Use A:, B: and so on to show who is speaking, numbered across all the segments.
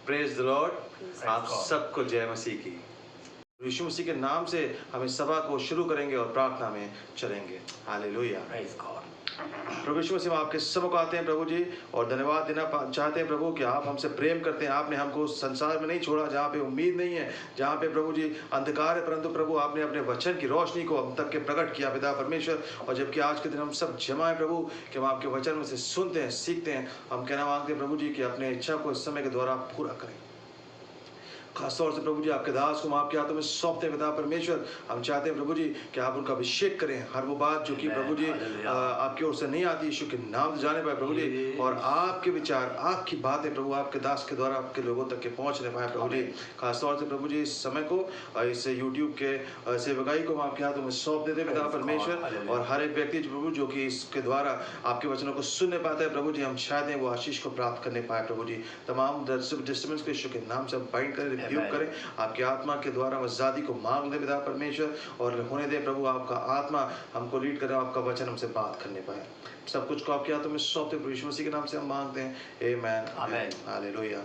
A: Praise the Lord. आप सबको जय मसीह की। यीशु मसीह के नाम से हम इस सभा को शुरू करेंगे और प्रार्थना में चलेंगे। हालेलुया। प्रभु यीशु मसीह, आपके सब को आते हैं प्रभु जी, और धन्यवाद देना चाहते हैं प्रभु कि आप हमसे प्रेम करते हैं। आपने हमको संसार में नहीं छोड़ा जहाँ पे उम्मीद नहीं है, जहाँ पे प्रभु जी अंधकार है, परंतु प्रभु आपने अपने वचन की रोशनी को हम तक के प्रकट किया पिता परमेश्वर। और जबकि आज के दिन हम सब जमा है प्रभु कि हम आपके वचन में से सुनते हैं, सीखते हैं, हम कहना मांगते हैं प्रभु जी कि अपने इच्छा को इस समय के द्वारा पूरा करें। खासतौर से प्रभु जी आपके दास को हम आपके हाथों में सौंपते हैं पिता परमेश्वर। हम चाहते हैं प्रभु जी कि आप उनका अभिषेक करें, हर वो बात जो कि प्रभु जी आपकी ओर से नहीं आती यीशु के नाम से जाने पाए प्रभु जी, और आपके विचार, आपकी बातें प्रभु आपके दास के द्वारा आपके लोगों तक के पहुंचने पाए प्रभु जी। खासतौर से प्रभु जी इस समय को, इस यूट्यूब के सेवकाई को हम आपके हाथों में सौंप देते हैं पिता परमेश्वर। और हर एक व्यक्ति प्रभु जो कि इसके द्वारा आपके वचनों को सुनने पाता है प्रभु जी, हम चाहते हैं वो आशीष को प्राप्त करने पाए प्रभु जी। तमाम डिस्टर्बेंस को यीशु के नाम से बाइंड करें, रिब्यूक करें, आपकी आत्मा के द्वारा आजादी को मांग दे पिता परमेश्वर, और होने दे प्रभु आपका आत्मा हमको लीड करे, आपका वचन हमसे बात करने पाए। सब कुछ को आपके हाथों में सौंपते प्रभु यीशु मसीह के नाम से हम मांगते हैं, आमेन आमेन हालेलुया।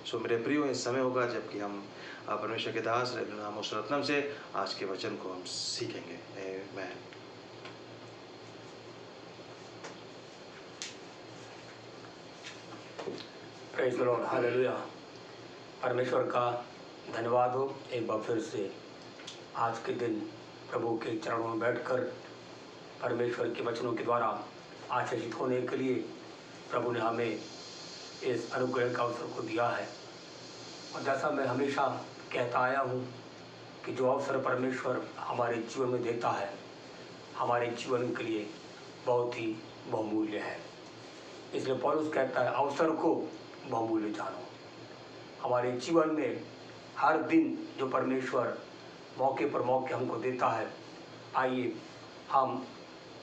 A: सो मेरे प्रियो, इस समय होगा जबकि हम परमेश्वर के दास नाम रत्नम से आज के वचन को हम सीखेंगे। Amen.
B: Praise the lord, hallelujah. परमेश्वर का धन्यवाद हो एक बार फिर से आज के दिन प्रभु के चरणों में बैठकर परमेश्वर के वचनों के द्वारा आशीषित होने के लिए प्रभु ने हमें इस अनुग्रह का अवसर को दिया है। और जैसा मैं हमेशा कहता आया हूँ कि जो अवसर परमेश्वर हमारे जीवन में देता है, हमारे जीवन के लिए बहुत ही बहुमूल्य है। इसलिए पौलुस कहता है, अवसर को बहुमूल्य जानो। हमारे जीवन में हर दिन जो परमेश्वर मौके पर मौके हमको देता है, आइए हम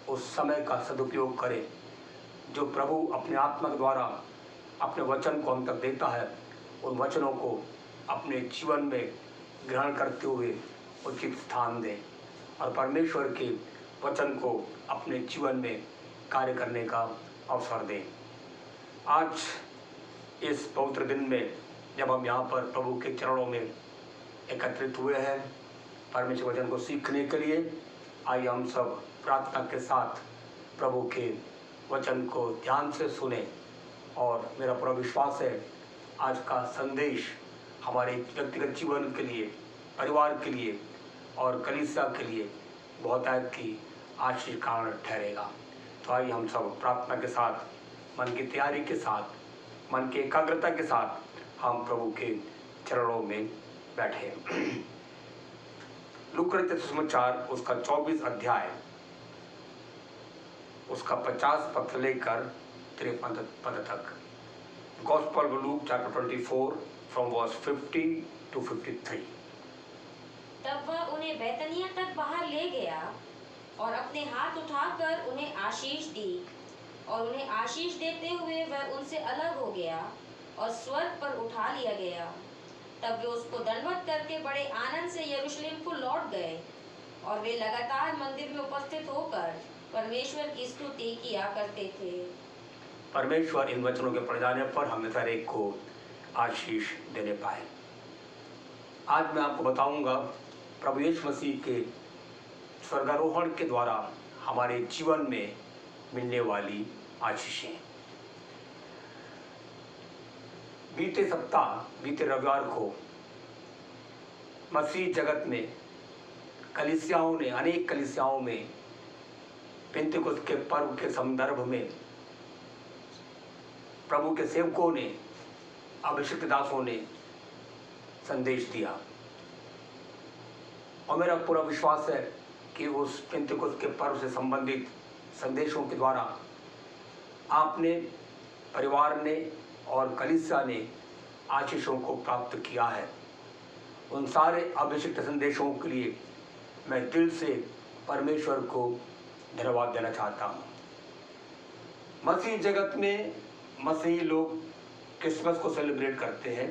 B: उस समय का सदुपयोग करें जो प्रभु अपने आत्मा के द्वारा अपने वचन को हम तक देता है। उन वचनों को अपने जीवन में ग्रहण करते हुए उचित स्थान दें और परमेश्वर के वचन को अपने जीवन में कार्य करने का अवसर दें। आज इस पवित्र दिन में जब हम यहाँ पर प्रभु के चरणों में एकत्रित हुए हैं परमेश्वर वचन को सीखने के लिए, आइए हम सब प्रार्थना के साथ प्रभु के वचन को ध्यान से सुने। और मेरा पूरा विश्वास है आज का संदेश हमारे व्यक्तिगत जीवन के लिए, परिवार के लिए और कलीसिया के लिए बहुत की आशीष कारण ठहरेगा। तो आइए हम सब प्रार्थना के साथ, मन की तैयारी के साथ, मन की एकाग्रता के साथ हम प्रभु के चरणों में बैठे। लूका रचित सुसमाचार उसका 24 अध्याय उसका 50 पद से लेकर 53 पद तक। Gospel of Luke chapter 24 from verse 50 to 53।
C: तब वह उन्हें बैतनिया तक बाहर ले गया और अपने हाथ उठाकर उन्हें आशीष दी, और उन्हें आशीष देते हुए वह उनसे अलग हो गया और स्वर्ग पर उठा लिया गया। तब वे उसको दंडवत करके बड़े आनंद से यरूशलेम को लौट गए, और वे लगातार मंदिर में उपस्थित होकर परमेश्वर की स्तुति किया करते थे।
B: परमेश्वर इन वचनों के पढ़ जाने पर हमें हर एक को आशीष देने पाए। आज मैं आपको बताऊंगा प्रभु यीशु मसीह के स्वर्गारोहण के द्वारा हमारे जीवन में मिलने वाली आशीषें। बीते सप्ताह, बीते रविवार को मसीह जगत में कलीसियाओं ने, अनेक कलीसियाओं में पेंतिकुस्त के पर्व के संदर्भ में प्रभु के सेवकों ने, अभिषिक्त दासों ने संदेश दिया। और मेरा पूरा विश्वास है कि उस पेंतिकुस्त के पर्व से संबंधित संदेशों के द्वारा आपने, परिवार ने और कलीसिया ने आशीषों को प्राप्त किया है। उन सारे अभिषिक्त संदेशों के लिए मैं दिल से परमेश्वर को धन्यवाद देना चाहता हूँ। मसीह जगत में मसीही लोग क्रिसमस को सेलिब्रेट करते हैं,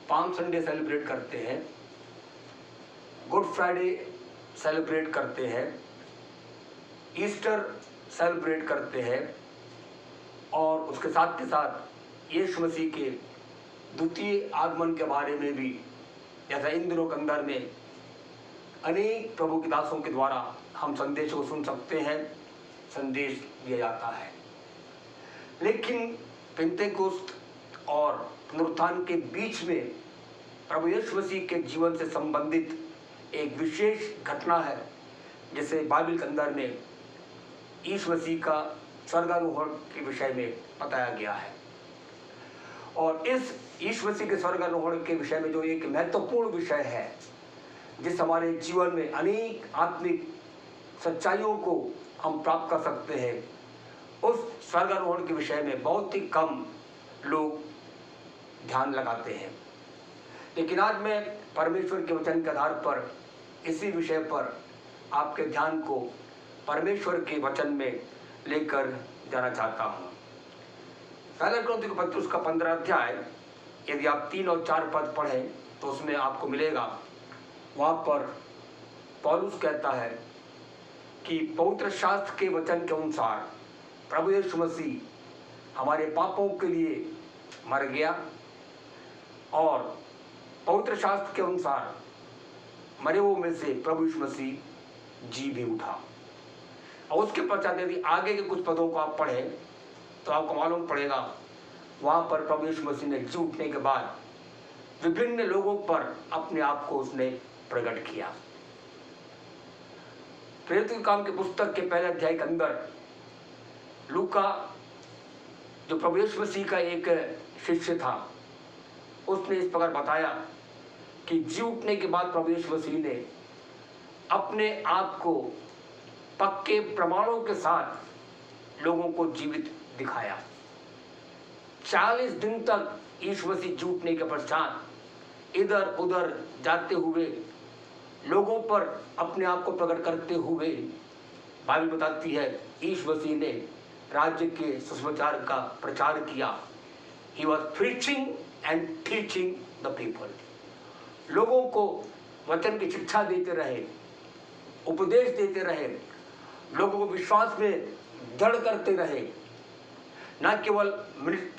B: पाम संडे सेलिब्रेट करते हैं, गुड फ्राइडे सेलिब्रेट करते हैं, ईस्टर सेलिब्रेट करते हैं, और उसके साथ के साथ यीशु मसीह के द्वितीय आगमन के बारे में भी जैसा इन दिनों के अंदर में अनेक प्रभु के दासों के द्वारा हम संदेश को सुन सकते हैं, संदेश दिया जाता है, लेकिन पेंतेकोस्त और पुनरुत्थान के बीच में प्रभु यीशु मसीह के जीवन से संबंधित एक विशेष घटना है जिसे बाइबल के अंदर में यीशु मसीह का स्वर्गारोहण के विषय में बताया गया है। और इस यीशु मसीह के स्वर्गारोहण के विषय में जो एक महत्वपूर्ण विषय है, जिस हमारे जीवन में अनेक आत्मिक सच्चाइयों को हम प्राप्त कर सकते हैं, उस स्वर्गारोहण के विषय में बहुत ही कम लोग ध्यान लगाते हैं। लेकिन आज मैं परमेश्वर के वचन के आधार पर इसी विषय पर आपके ध्यान को परमेश्वर के वचन में लेकर जाना चाहता हूँ। पहला कुरिन्थियों के पत्र उसका 15 अध्याय, यदि आप 3 और 4 पद पढ़ें तो उसमें आपको मिलेगा, वहाँ पर पौलुस कहता है कि पवित्र शास्त्र के वचन के अनुसार प्रभु यीशु मसीह हमारे पापों के लिए मर गया और पवित्र शास्त्र के अनुसार मरे हुओं में से प्रभु यीशु मसीह जी भी उठा। और उसके पश्चात यदि आगे के कुछ पदों को आप पढ़ें तो आपको मालूम पड़ेगा, वहाँ पर प्रभु यीशु मसीह ने जी उठने के बाद विभिन्न लोगों पर अपने आप को उसने प्रकट किया। प्रेरितों के काम के पुस्तक के पहले अध्याय के अंदर लूका, जो प्रभु यीशु मसीह का एक शिष्य था, उसने इस प्रकार बताया कि जी उठने के बाद प्रभु यीशु मसीह ने अपने आप को पक्के प्रमाणों के साथ लोगों को जीवित दिखाया। 40 दिन तक यीशु मसीह जी उठने के पश्चात इधर उधर जाते हुए लोगों पर अपने आप को प्रकट करते हुए बाइबल बताती है यीशु मसीह ने राज्य के सुसमाचार का प्रचार किया। He was preaching and teaching the people. लोगों को वचन की शिक्षा देते रहे, उपदेश देते रहे, लोगों को विश्वास में दृढ़ करते रहे। न केवल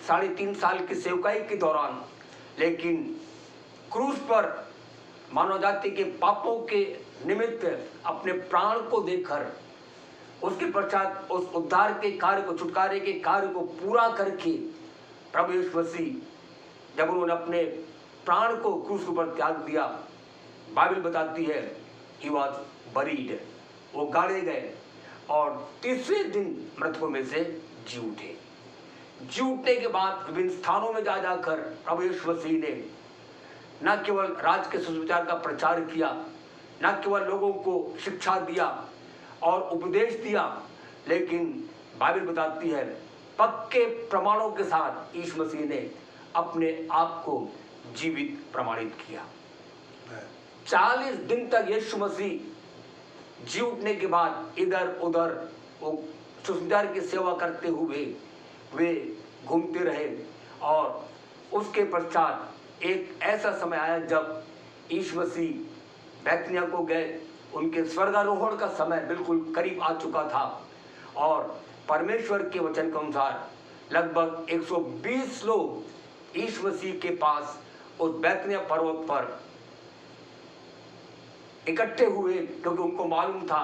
B: 3.5 साल की सेवकाई के दौरान, लेकिन क्रूस पर मानव जाति के पापों के निमित्त अपने प्राण को देकर उसके पश्चात उस उद्धार के कार्य को, छुटकारे के कार्य को पूरा करके प्रभु यीशु मसीह जब उन्होंने अपने प्राण को क्रूस के ऊपर त्याग दिया, बाइबल बताती है ही वॉज बरीड, वो गाड़े गए और तीसरे दिन मृतकों में से जी उठे। जी उठने के बाद विभिन्न स्थानों में जा जाकर प्रभु यीशु मसीह ने न केवल राज के सुसमाचार का प्रचार किया, न केवल लोगों को शिक्षा दिया और उपदेश दिया, लेकिन बाइबल बताती है पक्के प्रमाणों के साथ यीशु मसीह ने अपने आप को जीवित प्रमाणित किया। 40 दिन तक यीशु मसीह जी उठने के बाद इधर उधर वो सुसमाचार की सेवा करते हुए वे घूमते रहे और उसके पश्चात एक ऐसा समय आया जब यीशु मसीह बैतनिया को गए। उनके स्वर्गारोहण का समय बिल्कुल करीब आ चुका था और परमेश्वर के वचन के अनुसार लगभग 120 लोग यीशु मसीह के पास उस बैतनिया पर्वत पर इकट्ठे हुए, क्योंकि उनको मालूम था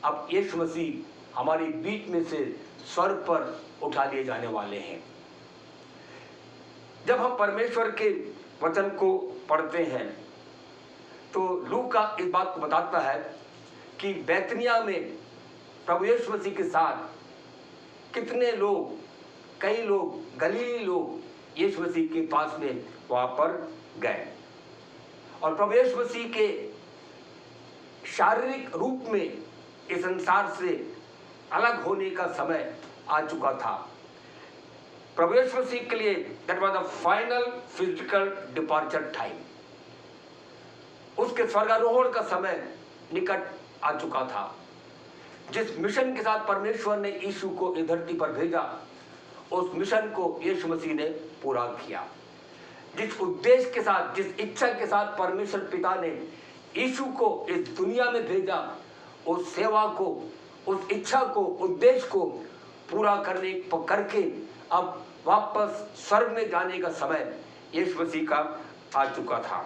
B: अब यीशु मसीह हमारे बीच में से स्वर्ग पर उठा लिए जाने वाले हैं। जब हम परमेश्वर के वचन को पढ़ते हैं तो लूका इस बात को बताता है कि बैतनिया में प्रभु यीशु मसीह के साथ कितने लोग, कई लोग, गलीली लोग यीशु मसीह के पास में वहां पर गए और प्रभु यीशु मसीह के शारीरिक रूप में इस संसार से अलग होने का समय आ चुका था। प्रभु यीशु मसीह के लिए that was the final physical departure time. उसके स्वर्गारोहण का समय निकट आ चुका था। जिस मिशन के साथ परमेश्वर ने यीशु को इस धरती पर भेजा, उस मिशन को यीशु मसीह ने पूरा किया। जिस उद्देश्य के साथ, जिस इच्छा के साथ परमेश्वर पिता ने यीशु को इस दुनिया में भेजा, उस सेवा को, उस इच्छा को, उद्देश्य को पूरा करके अब वापस स्वर्ग में जाने का समय यीशु मसीह का आ चुका था।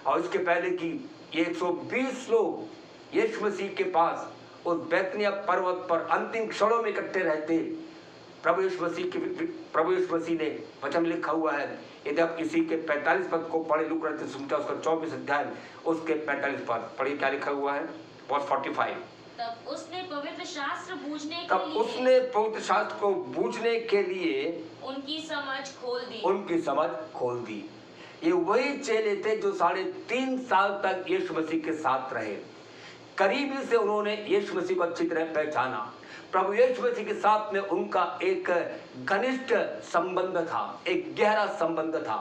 B: और इसके पहले कि ये 120 लोग यीशु मसीह के पास उस बैतनिय्याह पर्वत पर अंतिम क्षणों में इकट्ठे रहते। प्रभु यीशु मसीह ने वचन लिखा हुआ है, यदि आप इसी के 45 पद को पढ़े, लूका रचित सुसमाचार उसका 24 अध्याय उसके 45 पद पढ़िए, क्या लिखा हुआ है? वर्स 45।
C: तब उसने पवित्र शास्त्र को बूझने के लिए उनकी समझ खोल दी।
B: ये वही चेले थे जो 3.5 साल तक यीशु मसीह के साथ रहे। करीबी से उन्होंने यीशु मसीह को अच्छी तरह पहचाना। प्रभु यीशु मसीह के साथ में उनका एक घनिष्ठ संबंध था, एक गहरा संबंध था।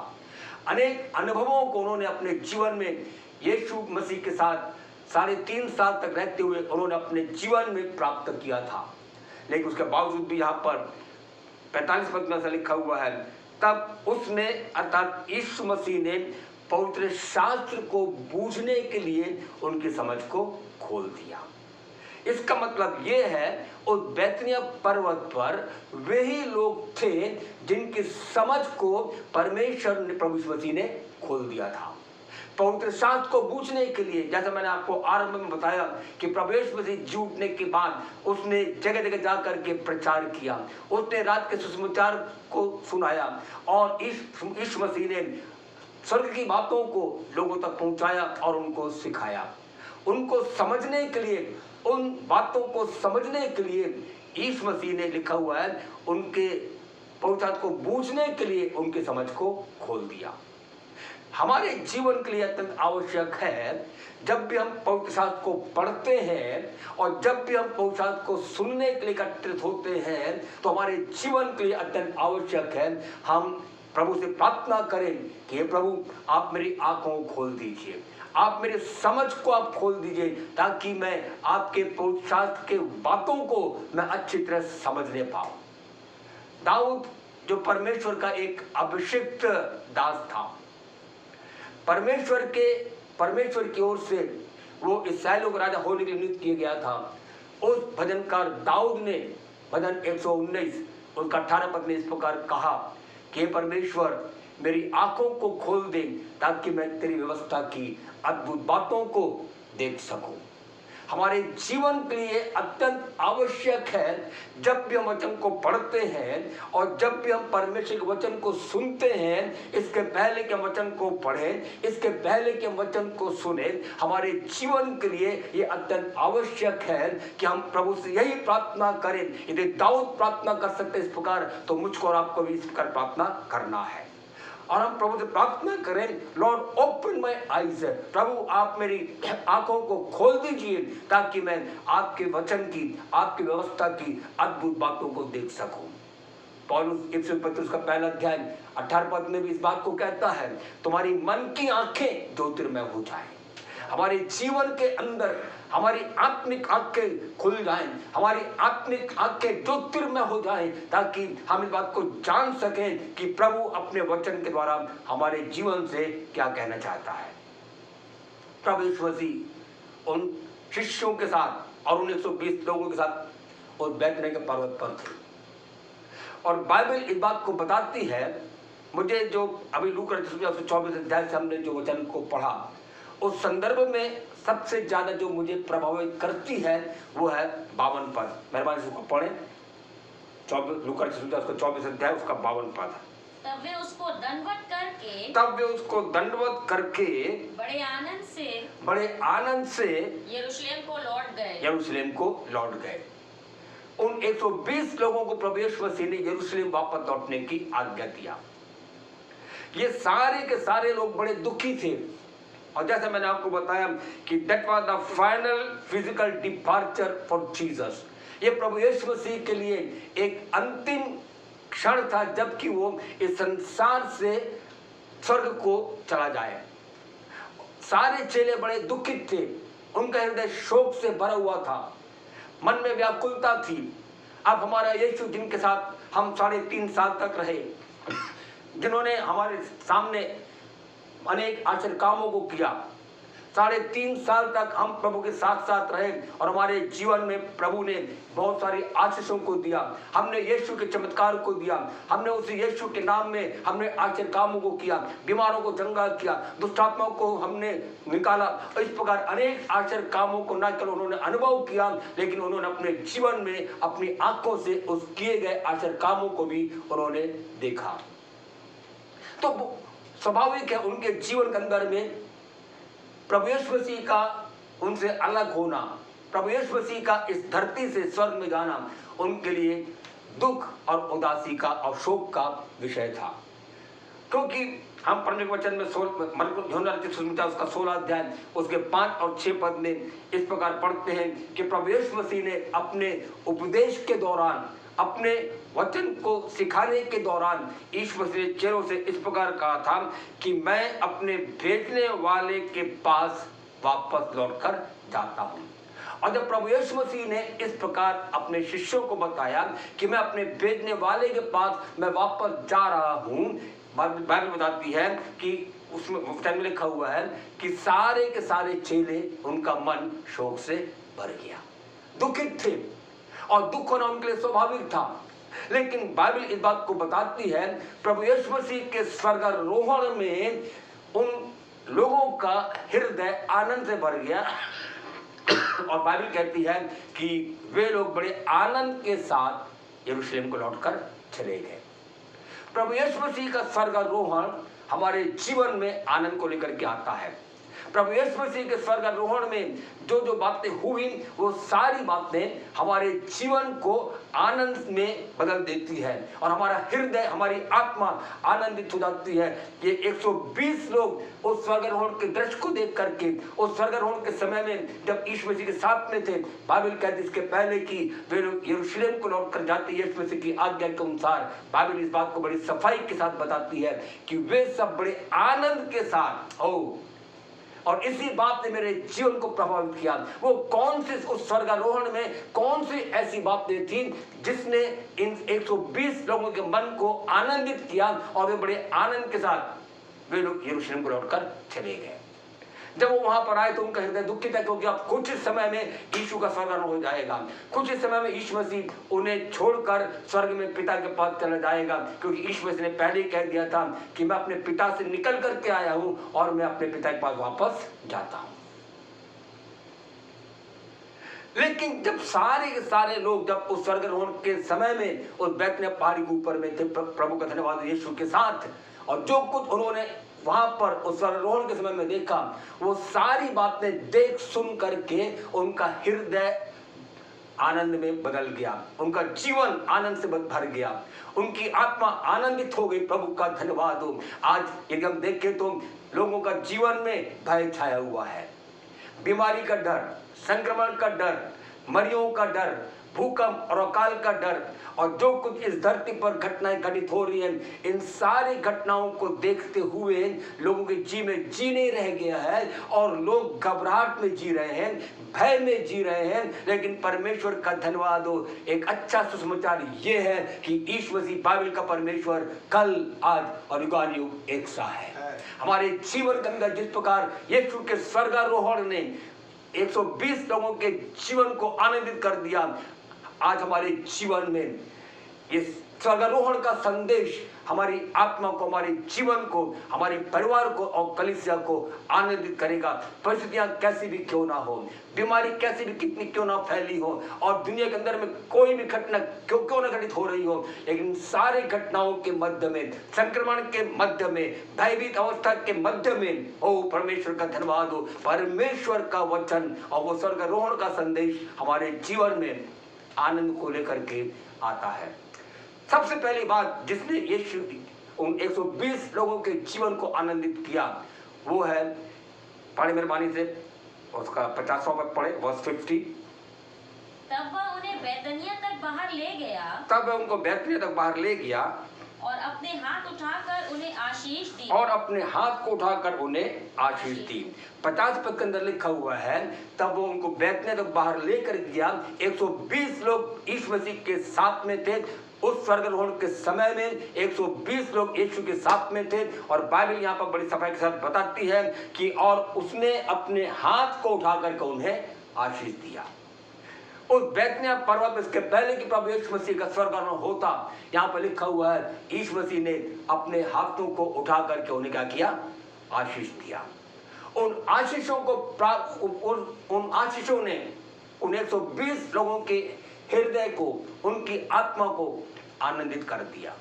B: अनेक अनुभवों को उन्होंने अपने जीवन में यीशु मसीह के साथ 3.5 साल तक रहते हुए उन्होंने अपने जीवन में प्राप्त किया था। लेकिन उसके बावजूद भी यहाँ पर 45 पद में ऐसा लिखा हुआ है, तब उसने अर्थात यीशु मसीह ने पवित्र शास्त्र को बूझने के लिए उनकी समझ को खोल दिया। इसका मतलब ये है, उस बैतनिय्याह पर्वत पर वही लोग थे जिनकी समझ को परमेश्वर ने, प्रभु यीशु मसीह ने खोल दिया था। पवित्र शास्त्र को बूझने के लिए, जैसा मैंने आपको आरंभ में बताया कि प्रभु यीशु मसीह जी उठने के बाद उसने जगह जगह जाकर के प्रचार किया, उसने रात के सुसमाचार को सुनाया और यीशु मसीह ने स्वर्ग की बातों को लोगों तक पहुंचाया और उनको सिखाया। उनको समझने के लिए, उन बातों को समझने के लिए यीशु मसीह ने, लिखा हुआ है, उनके पवित्र शास्त्र को बूझने के लिए उनकी समझ को खोल दिया। हमारे जीवन के लिए अत्यंत आवश्यक है, जब भी हम पवित्र शास्त्र को पढ़ते हैं और जब भी हम पवित्र शास्त्र को सुनने के लिए एकत्रित होते हैं, तो हमारे जीवन के लिए अत्यंत आवश्यक है हम प्रभु से प्रार्थना करें कि हे प्रभु, आप मेरी आंखों को खोल दीजिए, आप मेरे समझ को आप खोल दीजिए, ताकि मैं आपके पवित्र शास्त्र के बातों को मैं अच्छी तरह समझने पाऊं। दाऊद जो परमेश्वर का एक अभिषिक्त दास था, परमेश्वर की ओर से वो इस्राएलियों का राजा होने के लिए नियुक्त किया गया था। उस भजनकार दाऊद ने भजन 119 उसका 18 पद में इस प्रकार कहा कि परमेश्वर, मेरी आंखों को खोल दे ताकि मैं तेरी व्यवस्था की अद्भुत बातों को देख सकूं। हमारे जीवन के लिए अत्यंत आवश्यक है, जब भी हम वचन को पढ़ते हैं और जब भी हम परमेश्वर के वचन को सुनते हैं, इसके पहले कि हम वचन को पढ़ें, इसके पहले कि हम वचन को सुने, हमारे जीवन के लिए ये अत्यंत आवश्यक है कि हम प्रभु से यही प्रार्थना करें। यदि दाऊद प्रार्थना कर सकते इस प्रकार, तो मुझको और आपको भी इस प्रकार प्रार्थना करना है। और हम प्रभु से प्रार्थना करें, लॉर्ड ओपन माय आईज, प्रभु आप मेरी आंखों को खोल दीजिए ताकि मैं आपके वचन की, आपकी व्यवस्था की अद्भुत बातों को देख सकूं। पौलुस इफिसियों पत्र उसका 1 अध्याय 18 पद में भी इस बात को कहता है, तुम्हारी मन की आंखें ज्योतिर्मय हो जाएं। हमारे जीवन के अंदर हमारी आत्मिक आंखें खुल जाएं, हमारी आत्मिक आंखें ज्योतिर्मय हो जाएं, ताकि हम इस बात को जान सकें कि प्रभु अपने वचन के द्वारा हमारे जीवन से क्या कहना चाहता है। प्रभु यीशु मसीह उन शिष्यों के साथ और उन 120 लोगों के साथ उस बैतनिय्याह के पर्वत पर थे। और बाइबल इस बात को बताती है, मुझे जो अभी लूका रचित सुसमाचार 24 अध्याय से हमने जो वचन को पढ़ा, उस संदर्भ में सबसे ज्यादा जो मुझे प्रभावित करती है वो है 52 पद। मेहरबानी से उसको पढ़ें, लूका रचित सुसमाचार उसका 24 अध्याय उसका 52 पद।
C: तब वे उसको दंडवत करके बड़े आनंद से यरूशलेम को लौट गए। उन 120 लोगों को प्रभु यीशु मसीह ने यरूशलेम वापस लौटने की आज्ञा दिया। ये सारे के सारे लोग बड़े दुखी थे, और जैसे मैंने आपको बताया कि that was the final physical departure for Jesus. ये प्रभु यीशु मसीह के लिए एक अंतिम क्षण था, जबकि वो इस संसार से स्वर्ग को चला जाए। सारे चेले बड़े दुखित थे, उनका हृदय शोक से भरा हुआ था, मन में व्याकुलता थी। अब हमारा यीशु, जिनके साथ हम 3.5 साल तक रहे, जिन्होंने हमारे सामने अनेक आश्चर्य कामों को किया,
B: 3.5 साल तक हम प्रभु के साथ साथ रहे और हमारे जीवन में प्रभु ने बहुत सारी आशीषों को दिया। हमने यीशु के चमत्कार को दिया, हमने उस यीशु के नाम में हमने आश्चर्य कामों को किया, बीमारों को चंगा किया, दुष्ट आत्माओं को हमने निकाला। इस प्रकार अनेक आश्चर्य कामों को न केवल उन्होंने अनुभव किया, लेकिन उन्होंने अपने जीवन में अपनी आंखों से उस किए गए आश्चर्य कामों को भी उन्होंने देखा। तो स्वाभाविक है उनके जीवन के अंदर में प्रभु यीशु मसीह का उनसे अलग होना, प्रभु यीशु मसीह का इस धरती से स्वर्ग में जाना उनके लिए दुख और उदासी का और शोक का विषय था। क्योंकि हम परमेश्वर वचन में मरकुस उसका 16 अध्याय उसके 5 और 6 पद में इस प्रकार पढ़ते हैं कि प्रभु यीशु मसीह ने अपने उपदेश के दौरान, अपने वचन को सिखाने के दौरान यीशु मसीह ने चेलों से इस प्रकार कहा था कि मैं अपने भेजने वाले के पास वापस लौटकर जाता हूं। और जब प्रभु यीशु मसीह ने इस प्रकार अपने शिष्यों को बताया कि मैं अपने भेजने वाले के पास मैं वापस जा रहा हूं, बाइबल बताती है कि उसमें वचन में लिखा हुआ है कि सारे के सारे चेले उनका मन शोक से भर गया, दुखित थे और दुख होना उनके लिए स्वाभाविक था। लेकिन बाइबल इस बात को बताती है प्रभु यीशु मसीह के स्वर्गारोहण में उन लोगों का हृदय आनंद से भर गया और बाइबल कहती है कि वे लोग बड़े आनंद के साथ यरूशलेम को लौटकर चले गए। प्रभु यीशु मसीह का स्वर्गारोहण हमारे जीवन में आनंद को लेकर के आता है। प्रभु यीशु मसीह के स्वर्गारोहण में जो जो बातें हुई वो सारी बातें हमारे जीवन को आनंद में बदल देती है और हमारा हृदय, हमारी आत्मा आनंदित हो जाती है। ये 120 लोग उस स्वर्गारोहण के दृश्य को देख करके, उस स्वर्गारोहण के समय में जब यीशु मसीह के साथ में थे, बाइबल कहती इसके पहले कि वे लोग यरूशलेम को लौट कर जाते यीशु मसीह की आज्ञा के अनुसार, बाइबल इस बात को बड़ी सफाई के साथ बताती है कि वे सब बड़े आनंद के साथ हो। और इसी बात ने मेरे जीवन को प्रभावित किया। वो कौन सी उस स्वर्गारोहण में कौन सी ऐसी बातें थी जिसने इन 120 लोगों के मन को आनंदित किया और वे बड़े आनंद के साथ वे लोग यरूशलेम को लौटकर चले गए। जब वो वहां पर आए तो उनका हृदय दुखित है, क्योंकि अब कुछ समय में यीशु का स्वर्गारोहण हो जाएगा, कुछ समय में यीशु मसीह उन्हें छोड़कर स्वर्ग में पिता के पास चला जाएगा, क्योंकि यीशु मसीह ने पहले ही कह दिया था कि मैं अपने पिता से निकल करके आया हूं और मैं अपने पिता के पास वापस जाता हूं। लेकिन जब सारे के सारे लोग जब उस स्वर्गारोहण के समय में उस बैतनिय्याह पहाड़ी के ऊपर में थे प्रभु का धन्यवाद यीशु के साथ, और जो कुछ उन्होंने वहां पर उस स्वर्गारोहण के समय में देखा, वो सारी बातें देख सुन करके उनका हृदय आनंद में बदल गया, उनका जीवन आनंद से भर गया, उनकी आत्मा आनंदित हो गई। प्रभु का धन्यवाद हो। आज यदि हम देखें तो लोगों का जीवन में भय छाया हुआ है, बीमारी का डर, संक्रमण का डर, मरियों का डर, भूकंप और अकाल का डर, और जो कुछ इस धरती पर घटनाएं घटित हो रही हैं, इन सारी घटनाओं को देखते हुए लोगों के जी में जी नहीं रह गया है और लोग घबराहट में जी रहे हैं, भय में जी रहे हैं। लेकिन परमेश्वर का धन्यवाद हो, एक अच्छा सुसमाचार ये है कि यीशु मसीह बाइबल का परमेश्वर कल, आज और युगानुयुग एक सा है। हमारे जीवन के अंदर जिस प्रकार यीशु के स्वर्गारोहण ने 120 लोगों के जीवन को आनंदित कर दिया, आज हमारे जीवन में इस स्वर्गारोहण का संदेश हमारी आत्मा को, हमारे जीवन को, हमारे परिवार को और कलीसिया को आनंदित करेगा। परिस्थितियां कैसी भी क्यों ना हो, बीमारी कैसी भी कितनी क्यों ना फैली हो, और दुनिया के अंदर में कोई भी घटना क्यों ना घटित हो रही हो, लेकिन सारी घटनाओं के मध्य में, संक्रमण के मध्य में, भयभीत अवस्था के मध्य में, ओ परमेश्वर का धन्यवाद हो, परमेश्वर का वचन और वो स्वर्गारोहण का संदेश हमारे जीवन में आनंद को लेकर के आता है। सबसे पहली बात जिसने यीशु उन 120 लोगों के जीवन को आनंदित किया वो है, पढ़े मेहरबानी से उसका 50वां पद पढ़े, वर्स 50।
C: तब वह उन्हें बैतनिय्याह तक बाहर ले गया,
B: तब वह उनको बैतनिय्याह तक बाहर ले गया
C: और अपने हाथ उठाकर उन्हें आशीष दी,
B: और अपने हाथ को उठाकर उन्हें आशीष दी। 50 पद के अंदर लिखा हुआ है, तब वो उनको बैतनिय्याह तक बाहर लेकर गया। 120 लोग यीशु मसीह के साथ में थे, उस स्वर्गारोहण के समय में 120 लोग यीशु के साथ में थे। और बाइबल यहाँ पर बड़ी सफाई के साथ बताती है कि और उसने अपने हाथ को उठा करके उन्हें आशीष दिया। उस बैतनिय्याह पर्वत में इसके पहले कि प्रभु यीशु मसीह का स्वर्गारोहण होता, यहाँ पर लिखा हुआ है यीशु मसीह ने अपने हाथों को उठा करके उन्हें क्या किया? आशीष दिया। उन आशीषों को उन आशीषों ने उन 120 लोगों के हृदय को, उनकी आत्मा को आनंदित कर दिया।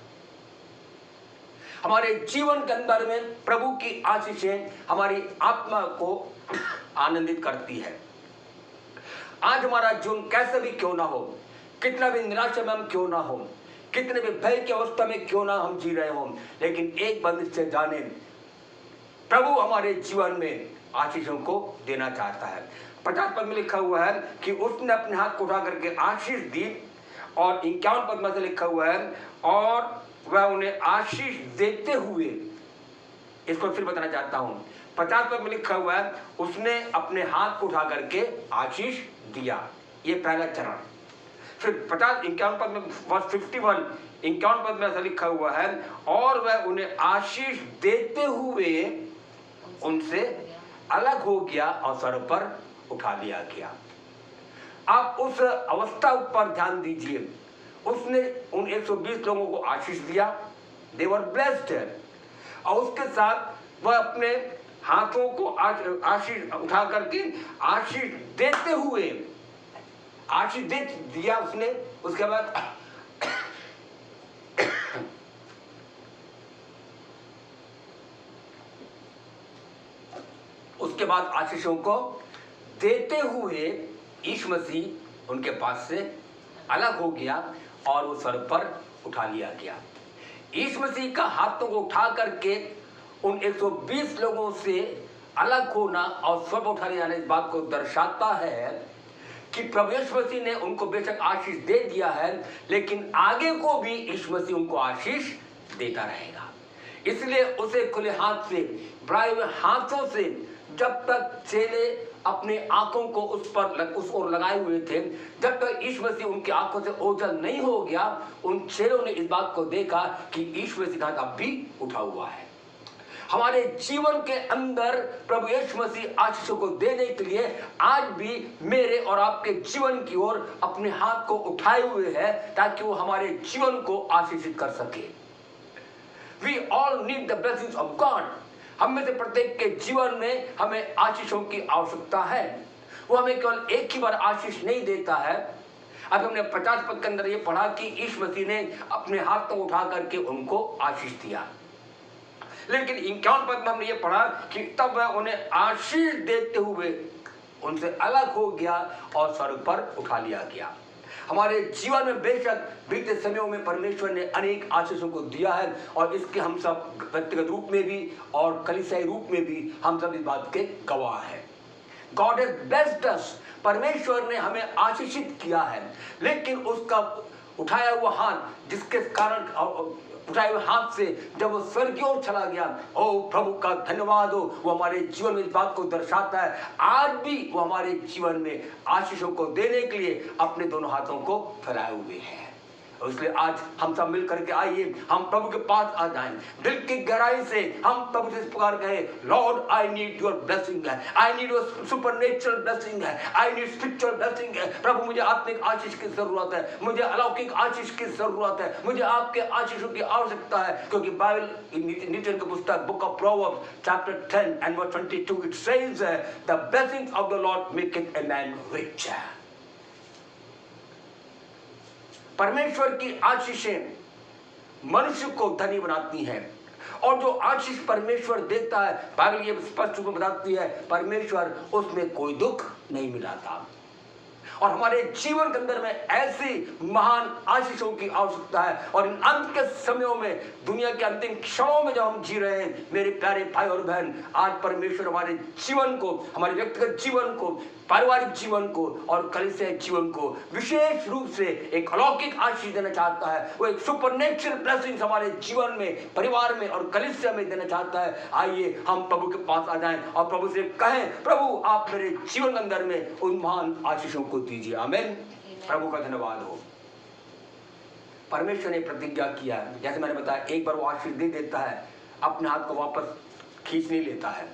B: हमारे जीवन के अंदर में प्रभु की आशीषें हमारी आत्मा को आनंदित करती है। आज हमारा जीवन कैसे भी क्यों ना हो, कितना भी निराशा में हम क्यों ना हो, कितने भी भय की अवस्था में क्यों ना हम जी रहे हो, लेकिन एक बात निश्चय जाने, प्रभु हमारे जीवन में आशीषों को देना चाहता है। 50 पद में लिखा हुआ है कि उसने अपने हाथ को उठा करके आशीष दी। और 51 पद में से लिखा हुआ है और वह उन्हें आशीष देते हुए, इसको फिर बताना चाहता हूं। 50 पद में लिखा हुआ है उसने अपने हाथ को उठा करके आशीष दिया, ये पहला चरण। फिर 51 पद में वर्स 51 51 पद में ऐसा लिखा हुआ है और वह उन्हें आशीष देते हुए उनसे अलग हो गया और सर पर उठा लिया गया। आप उस अवस्था पर ध्यान दीजिए। उसने उन 120 लोगों को आशीष दिया, दे वर ब्लेस्ड, और उसके साथ वह अपने हाथों को आशीष उठा करके आशीष देते हुए आशीष दे दिया उसने। उसके बाद उसके बाद आशीषों को देते हुए यीशु मसीह उनके पास से अलग हो गया और वो सर पर उठा लिया गया। यीशु मसीह का हाथों को उठा करके उन 120 लोगों से अलग होना और सर पर उठा ले जाना इस बात को दर्शाता है कि प्रभु यीशु मसीह ने उनको बेशक आशीष दे दिया है, लेकिन आगे को भी यीशु मसीह उनको आशीष देता रहेगा। इसलिए उसे खुले हाथ से, बढ़ाए हुए हाथों से, जब तक चेले अपने आंखों को उस ओर लगाए हुए थे, जब तक यीशु मसीह उनकी आंखों से ओझल नहीं हो गया, उन चेलों ने इस बात को देखा कि यीशु मसीह का हाथ अब भी उठा हुआ है। हमारे जीवन के अंदर प्रभु यीशु मसीह आशीषों को देने के लिए आज भी मेरे और आपके जीवन की ओर अपने हाथ को उठाए हुए है, ताकि वो हमारे जीवन को आशीषित कर सके। We all need the blessings of God. हम में से प्रत्येक के जीवन में हमें आशीषों की आवश्यकता है। वो हमें केवल एक ही बार आशीष नहीं देता है। अब हमने 50 पद के अंदर ये पढ़ा कि यीशु मसीह ने अपने हाथ को उठा करके उनको आशीष दिया, लेकिन 51 पद में हमने ये पढ़ा कि तब वह उन्हें आशीष देते हुए उनसे अलग हो गया और स्वर्ग पर उठा लिया गया। हमारे जीवन में बेशक बीते समयों में परमेश्वर ने अनेक आशीषों को दिया है, और इसके हम सब व्यक्तिगत रूप में भी और कलीसियाई रूप में भी हम सब इस बात के गवाह हैं। गॉड हैज ब्लेस्ड अस, परमेश्वर ने हमें आशीषित किया है, लेकिन उसका उठाया हुआ हाथ, जिसके कारण उठाए हुए हाथ से जब वो स्वर्ग की ओर चला गया, ओ प्रभु का धन्यवाद हो, वो हमारे जीवन में इस बात को दर्शाता है आज भी वो हमारे जीवन में आशीषों को देने के लिए अपने दोनों हाथों को फैलाए हुए हैं। इसलिए आज हम सब मिल करके आइए, हम प्रभु के पास आ जाएं, दिल की गहराई से हम प्रभु से इस प्रकार कहे, lord I need your blessing है, I need your supernatural blessing है, आई नीड स्पिरिचुअल ब्लेसिंग है। प्रभु मुझे आत्मिक आशीष की जरूरत है, मुझे अलौकिक आशीष की जरूरत है, मुझे आपके आशीषों की आवश्यकता है, क्योंकि बाइबल नीतिन की पुस्तक book of proverbs chapter 10 and verse 22 it says the blessings of the Lord maketh a man rich। परमेश्वर की आशीषें मनुष्य को धनी बनाती हैं, और जो आशीष परमेश्वर देता है, बाइबल ये स्पष्ट रूप में बताती है, परमेश्वर उसमें कोई दुख नहीं मिलाता। और हमारे जीवन के अंदर में ऐसी महान आशीषों की आवश्यकता है। और इन अंत के समयों में, दुनिया के अंतिम क्षणों में जब हम जी रहे हैं, मेरे प्यारे भाई और बहन, आज परमेश्वर हमारे जीवन को, हमारे व्यक्तिगत जीवन को, पारिवारिक जीवन को और कलीसियाई जीवन को विशेष रूप से एक अलौकिक आशीष देना चाहता है। वो एक सुपरनेचुरल ब्लेसिंग्स हमारे जीवन में, परिवार में और कलीसिया में देना चाहता है। आइए हम प्रभु के पास आ जाएं और प्रभु से कहें, प्रभु आप मेरे जीवन के अंदर में उन महान आशीषों को दीजिए। आमीन। प्रभु का धन्यवाद हो। परमेश्वर ने प्रतिज्ञा किया है, जैसे मैंने बताया, एक बार वो आशीष दे देता है, अपने हाथ को वापस खींच नहीं लेता है,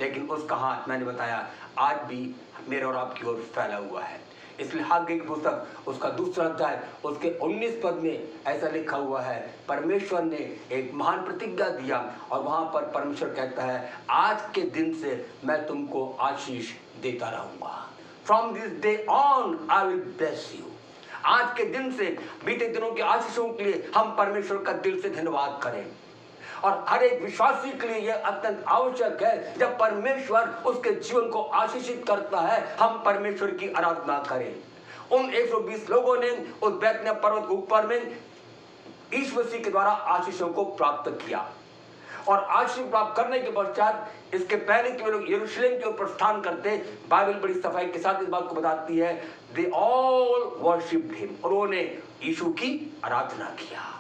B: लेकिन उसका हाथ मैंने बताया आज भी मेरे और आपकी ओर फैला हुआ है। इसलिए हाग्गे की पुस्तक उसका दूसरा अध्याय उसके 19 पद में ऐसा लिखा हुआ है, परमेश्वर ने एक महान प्रतिज्ञा दिया और वहां पर परमेश्वर कहता है आज के दिन से मैं तुमको आशीष देता रहूंगा। From this day on I will bless you. आज के दिन से बीते दिनों की आशीषों के लिए हम परमेश्वर का दिल से धन्यवाद करें। और हर एक विश्वासी के लिए यह अत्यंत आवश्यक है, जब परमेश्वर उसके जीवन को आशीषित करता है हम परमेश्वर की आराधना करें। उन 120 लोगों ने उस बैतनिय्याह पर्वत के ऊपर में यीशु मसीह के द्वारा आशीषों को प्राप्त किया और आशीष प्राप्त करने के पश्चात इसके पहले कि वे लोग यरूशलेम की ओर प्रस्थान करते, बाइबल बड़ी सफाई के साथ इस बात को बताती है, दे ऑल वर्शिप्ड हिम, उन्होंने यीशु की आराधना किया।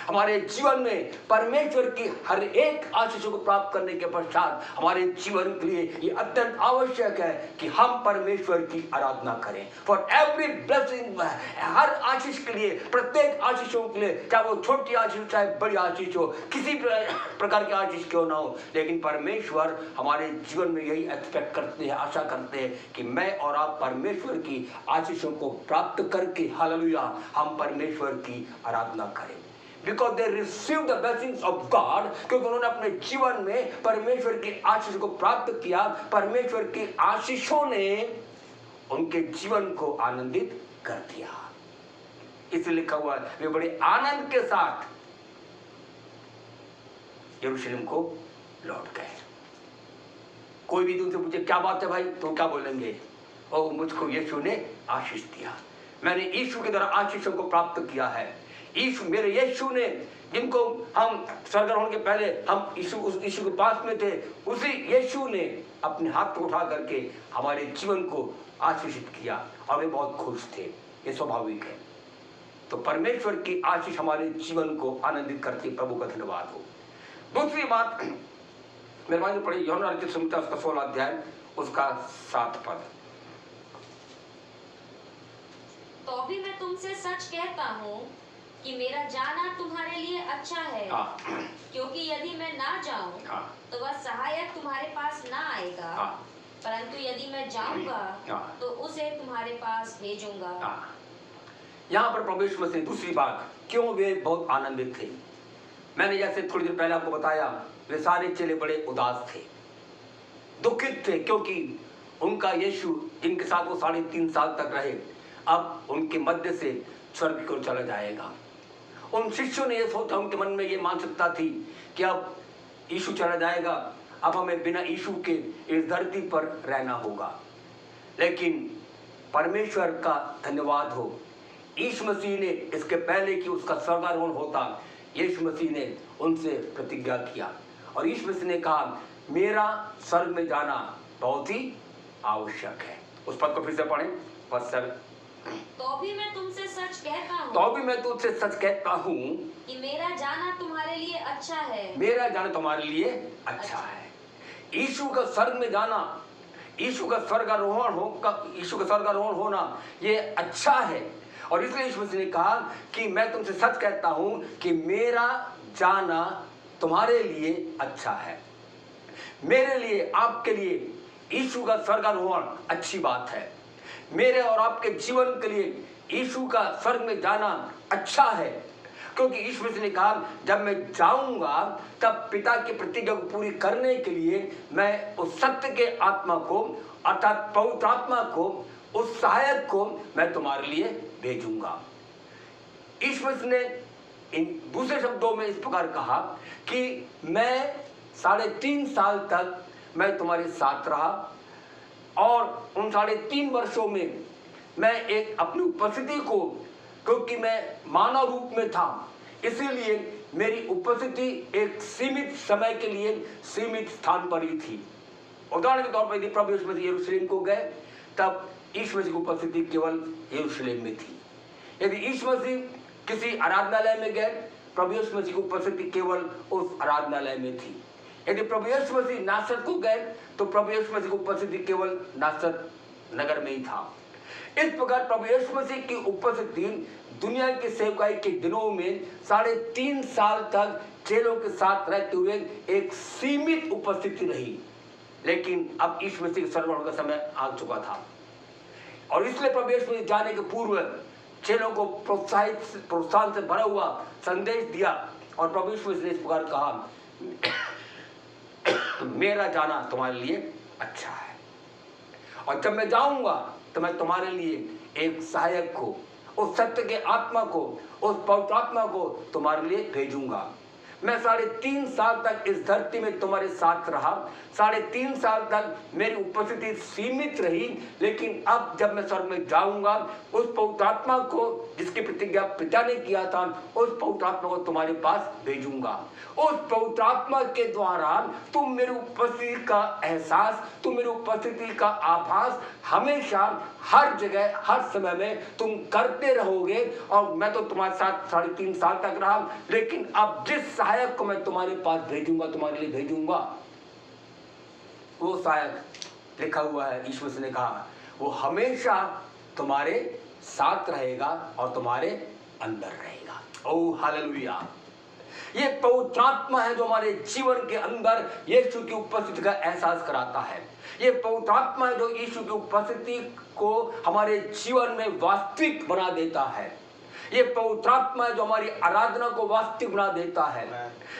B: हमारे जीवन में परमेश्वर की हर एक आशीषों को प्राप्त करने के पश्चात हमारे जीवन के लिए ये अत्यंत आवश्यक है कि हम परमेश्वर की आराधना करें। फॉर एवरी ब्लेसिंग, हर आशीष के लिए, प्रत्येक आशीषों के लिए, चाहे वो छोटी आशीष चाहे बड़ी आशीष हो, किसी प्रकार की आशीष क्यों ना हो, लेकिन परमेश्वर हमारे जीवन में यही एक्सपेक्ट करते हैं, आशा करते हैं कि मैं और आप परमेश्वर की आशीषों को प्राप्त करके हालेलुया हम परमेश्वर की आराधना करें। Because they received the blessings of God, क्योंकि उन्होंने अपने जीवन में परमेश्वर की आशीष को प्राप्त किया। परमेश्वर की आशीषों ने उनके जीवन को आनंदित कर दिया। इसलिए लिखा हुआ है वे बड़े आनंद के साथ यरूशलेम को लौट गए। कोई भी तुमसे पूछे क्या बात है भाई, तो क्या बोलेंगे? ओ मुझको यीशु ने आशीष दिया, मैंने यीशु के द्वारा आशीषों को प्राप्त किया है। यीशु, मेरे यीशु ने, जिनको हम स्वर्गारोहण के पहले हम यीशु के पास में थे, उसी यीशु ने अपने हाथ को उठा करके हमारे जीवन को आशीषित किया और वे बहुत खुश थे। ये स्वाभाविक है। तो परमेश्वर की आशीष हमारे जीवन को आनंदित करती। प्रभु का धन्यवाद हो। दूसरी बात मेरे पास पढ़ी यूहन्ना रचित सुसमाचार उसका 16 अध्याय उसका 7 पद।
C: तो भी मैं तुमसे सच कहता हूँ कि मेरा जाना तुम्हारे लिए अच्छा है। क्योंकि यदि मैं ना जाऊं तो वह सहायक तुम्हारे पास ना आएगा, परंतु यदि मैं जाऊंगा तो उसे तुम्हारे पास भेजूंगा।
B: यहाँ पर प्रभु यीशु मसीह दूसरी बात क्यों वे बहुत आनंदित थे। मैंने जैसे थोड़ी देर पहले आपको बताया, वे सारे चेले बड़े उदास थे, दुखित थे, क्योंकि उनका यीशु जिनके साथ वो 3.5 साल तक रहे अब उनके मध्य से स्वर्ग को चला जाएगा। उन शिष्यों ने यह सोचा, उनके मन में ये मानसिकता थी कि अब यीशु चला जाएगा, अब हमें बिना यीशु के इस धरती पर रहना होगा। लेकिन परमेश्वर का धन्यवाद हो, यीशु मसीह ने इसके पहले कि उसका स्वर्गारोहण होता, यीशु मसीह ने उनसे प्रतिज्ञा किया और यीशु मसीह ने कहा मेरा स्वर्ग में जाना बहुत ही आवश्यक है। उस पद को फिर से पढ़ें, पद 7।
C: तो भी मैं तुमसे सच कहता हूँ,
B: तो भी मैं तुझसे सच कहता हूँ
C: कि मेरा जाना तुम्हारे लिए अच्छा है।
B: मेरा जाना तुम्हारे लिए अच्छा है। यीशु का स्वर्ग में जाना, यीशु का स्वर्गारोहण होना ये अच्छा है। और इसलिए यीशु मसीह ने कहा कि मैं तुमसे सच कहता हूँ कि मेरा जाना तुम्हारे लिए अच्छा है। मेरे लिए, आपके लिए यीशु का स्वर्गारोहण अच्छी बात है। मेरे और आपके जीवन के लिए यीशु का स्वर्ग में जाना अच्छा है, क्योंकि यीशु मसीह ने कहा जब मैं जाऊंगा तब पिता की प्रतिज्ञा को पूरी करने के लिए मैं उस सत्य के आत्मा को अर्थात पवित्र आत्मा को, उस सहायक को मैं तुम्हारे लिए भेजूंगा। यीशु मसीह ने इन दूसरे शब्दों में इस प्रकार कहा कि मैं 3.5 साल तक मैं तुम्हारे साथ रहा और उन 3.5 वर्षों में मैं एक अपनी उपस्थिति को, क्योंकि मैं मानव रूप में था, इसीलिए मेरी उपस्थिति एक सीमित समय के लिए सीमित स्थान पर ही थी। उदाहरण के तौर पर यदि प्रभु यीशु मसीह यरूशलेम को गए तब यीशु मसीह की उपस्थिति केवल यरूशलेम में थी। यदि यीशु मसीह किसी आराधनालय में गए, प्रभु यीशु मसीह की उपस्थिति केवल उस आराधनालय में थी। यदि प्रभु यीशु मसीह नासरत को गए तो प्रभु यीशु मसीह की उपस्थिति केवल नासरत नगर में ही था। इस प्रकार प्रभु यीशु मसीह की उपस्थिति दुनिया की सेवकाई के दिनों में 3.5 साल तक चेलों के साथ रहते हुए एक सीमित उपस्थिति रही, लेकिन अब यीशु मसीह के स्वर्गारोहण का समय आ चुका था और इसलिए प्रभु यीशु मसीह जाने के पूर्व चेलों को प्रोत्साहन से भरा हुआ संदेश दिया और प्रभु यीशु मसीह ने इस प्रकार कहा, मेरा जाना तुम्हारे लिए अच्छा है और जब मैं जाऊंगा तो मैं तुम्हारे लिए एक सहायक को, उस सत्य के आत्मा को, उस पवित्र आत्मा को तुम्हारे लिए भेजूंगा। मैं 3.5 साल तक इस धरती में तुम्हारे साथ रहा, 3.5 साल तक मेरी उपस्थिति सीमित रही, लेकिन अब जब मैं स्वर्ग में जाऊंगा उस पवित्र आत्मा को जिसकी प्रतिज्ञा पिता ने किया था, उस पवित्र आत्मा को तुम्हारे पास भेजूंगा। उस पवित्र आत्मा के द्वारा तुम मेरी उपस्थिति का एहसास, तुम मेरी उपस्थिति का आभास हमेशा, हर जगह, हर समय में तुम करते रहोगे। और मैं तो तुम्हारे साथ 3.5 साल तक रहा, लेकिन अब जिस सहायक को मैं तुम्हारे पास भेजूंगा, तुम्हारे लिए भेजूंगा, वो सहायक लिखा हुआ है, यीशु मसीह ने कहा, वो हमेशा तुम्हारे साथ रहेगा और तुम्हारे अंदर रहेगा। Oh hallelujah! ये पवित्र आत्मा है जो हमारे जीवन के अंदर यीशु की उपस्थिति का एहसास कराता है। ये पवित्र आत्मा है जो यीशु की उपस्थिति को हमारे जीवन में वास्तविक बना देता है। ये पवित्र आत्मा है जो हमारी आराधना को वास्तविक बना देता है।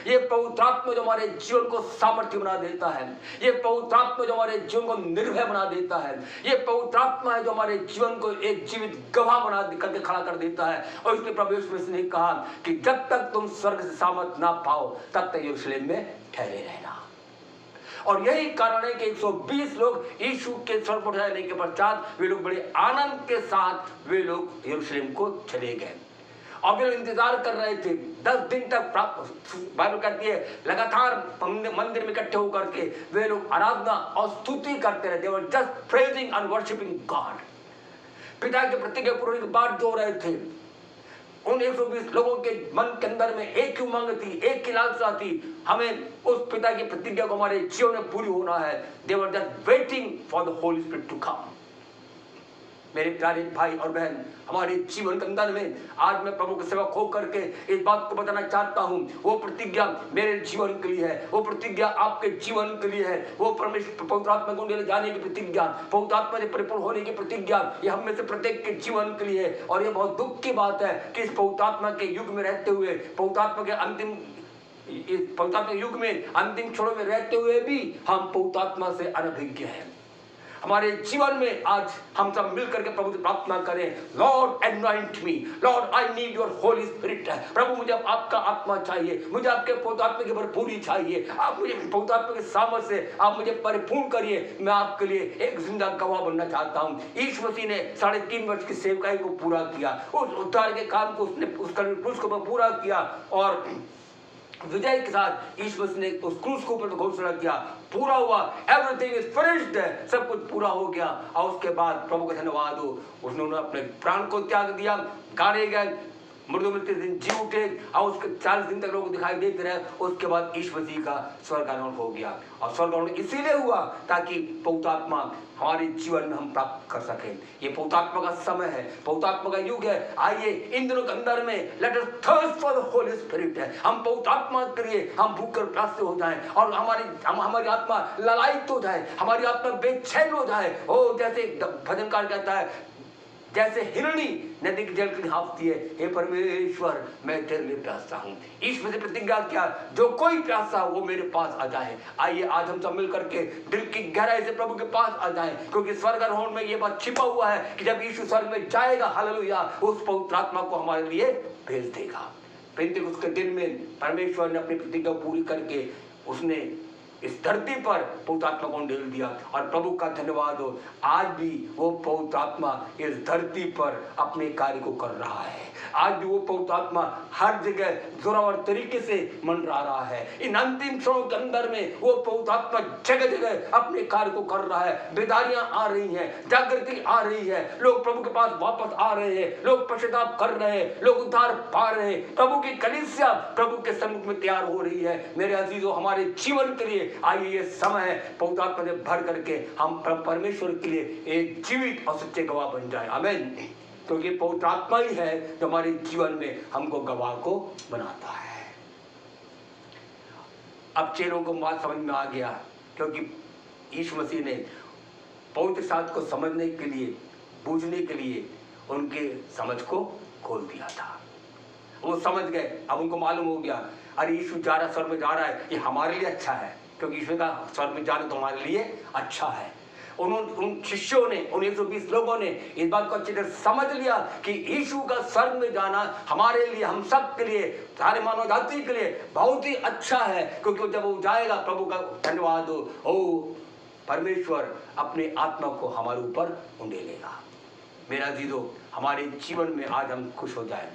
B: ये पवित्र आत्मा जो हमारे जीवन को सामर्थ्य बना देता है। ये पवित्र आत्मा जो हमारे जीवन को निर्भय बना देता है। ये पवित्र आत्मा है जो हमारे जीवन को एक जीवित गवाह बना करके खड़ा कर देता है। और इसलिए प्रभु यीशु मसीह ने कहा कि जब तक तुम स्वर्ग से सामर्थ ना पाओ तब तक यरूशलेम में ठहरे रहना। और यही कारण है कि 120 लोग यीशु के स्वर्ग पर जाने के पश्चात वे लोग बड़े आनंद के साथ वे लोग यरूशलेम को चले गए और वे लोग इंतजार कर रहे थे 10 दिन तक। बाइबल कहती है लगातार मंदिर में इकट्ठे होकर के वे लोग आराधना और स्तुति करते रहे। They were just praising and worshiping God। पिता के प्रतिज्ञा पूर्ण के बाद जो रहे थे, उन 120 लोगों के मन के अंदर में एक ही उमंग थी, एक ही लालसा थी, हमें उस पिता की प्रतिज्ञा को हमारे जीवन में पूरी होना है। They were just waiting for the Holy Spirit to come। मेरे प्यारे भाई और बहन, हमारे जीवन के अंदर में आज मैं प्रभु की सेवा खो करके इस बात को बताना चाहता हूँ, वो प्रतिज्ञा मेरे जीवन के लिए है, वो प्रतिज्ञा आपके जीवन के लिए है। वो परमेश्वर पवित्र आत्मा को ले जाने की प्रतिज्ञा, पवित्र आत्मा से परिपूर्ण होने की प्रतिज्ञा, ये हम में से प्रत्येक के जीवन के लिए है। और ये बहुत दुख की बात है कि इस पवित्र आत्मा के युग में रहते हुए, पवित्र आत्मा के पवित्र आत्मा युग में अंतिम क्षणों में रहते हुए भी हम पवित्र आत्मा से अनभिज्ञ हैं। हमारे जीवन में आज हम सब मिलकर के प्रभु से प्रार्थना करें, lord anoint me, lord I need your holy spirit. प्रभु मुझे आपका आत्मा चाहिए, मुझे आपके पवित्र आत्मा की भरपूरी चाहिए। आप मुझे पवित्र आत्मा के सामर्थ्य से आप मुझे परिपूर्ण करिए। मैं आपके लिए एक जिंदा गवाह बनना चाहता हूँ। यीशु मसीह ने 3.5 वर्ष की सेवकाई को पूरा किया, उस उद्धार के काम को उसने उस क्रूस को पूरा किया और विजय के साथ यीशु मसीह ने उस क्रूस के ऊपर घोषणा किया, पूरा हुआ, एवरीथिंग इज फिनिश्ड, सब कुछ पूरा हो गया। और उसके बाद प्रभु का धन्यवाद हो, उन्होंने अपने प्राण को त्याग दिया, गाड़े गए, मृत्यु मृत्यु दिन जी उठे और उसके 40 दिन तक लोग दिखाई देते रहे। उसके बाद यीशु मसीह का स्वर्गारोहण हो गया और स्वर्गारोहण इसीलिए हुआ ताकि पवित्र आत्मा हमारे जीवन में हम प्राप्त कर सकें। ये पवित्र आत्मा का समय है, पवित्र आत्मा का युग है। आइए इन दिनों के अंदर में let us thirst for the Holy Spirit है। हम पवित्र आत्मा के लिए हम भूख कर प्यासे हो जाएं और हमारी आत्मा ललायित हो जाए, हमारी आत्मा बेचैन हो जाए। ओ जैसे भजनकार कहता है, जैसे हिरणी नदी के जल के लिए हाँफती है, हे परमेश्वर मैं तेरे लिए प्यासा हूँ। ईश्वर से प्रतिज्ञा किया, जो कोई प्यासा वो मेरे पास आ जाए। आइए आज हम सब मिल करके दिल की गहराई से प्रभु के पास आ जाएं, क्योंकि स्वर्गारोहण में ये बात छिपा हुआ है कि जब यीशु स्वर्ग में जाएगा, हालेलुया, उस पवित्र आत्मा को हमारे लिए भेज देगा। पेंतिकुस्त के दिन में परमेश्वर ने अपनी प्रतिज्ञा पूरी करके उसने इस धरती पर पवित्र आत्मा को ढेल दिया और प्रभु का धन्यवाद हो, आज भी वो पवित्र आत्मा इस धरती पर अपने कार्य को कर रहा है। आज भी वो पवित्र आत्मा हर जगह जोरावर तरीके से मंडरा रहा है। इन अंतिम क्षणों के अंदर में वो पवित्र आत्मा जगह जगह अपने कार्य को कर रहा है। बेदारियां आ रही हैं, जागृति आ रही है, लोग प्रभु के पास वापस आ रहे हैं, लोग पश्चाताप कर रहे हैं, लोग उद्धार पा रहे हैं। प्रभु की कलीसिया प्रभु के सम्मुख में तैयार हो रही है। मेरे अजीजों, हमारे जीवन के लिए आइए ये समय है पवित्र आत्मा से भर करके हम परमेश्वर के लिए एक जीवित और सच्चे गवाह बन जाए। आमीन। क्योंकि पवित्र आत्मा ही है जो हमारे जीवन में हमको गवाह को बनाता है। अब चेलों को बात समझ में आ गया, क्योंकि यीशु मसीह ने पवित्र शास्त्र को समझने के लिए, बूझने के लिए उनके समझ को खोल दिया था। वो समझ गए, अब उनको मालूम हो गया अरे यीशु जा रहा, स्वर्ग में जा रहा है, ये हमारे लिए अच्छा है, क्योंकि यीशु का स्वर्ग में जाना तो हमारे लिए अच्छा है। उन शिष्यों ने, उन 120 लोगों ने इस बात को अच्छी तरह समझ लिया कि यीशु का स्वर्ग में जाना हमारे लिए, हम सब के लिए, सारे मानव जाति के लिए बहुत ही अच्छा है, क्योंकि जब वो जाएगा, प्रभु का धन्यवाद हो, ओ परमेश्वर अपने आत्मा को हमारे ऊपर उंडेलेगा। मेरा जीजो, हमारे जीवन में आज हम खुश हो जाए,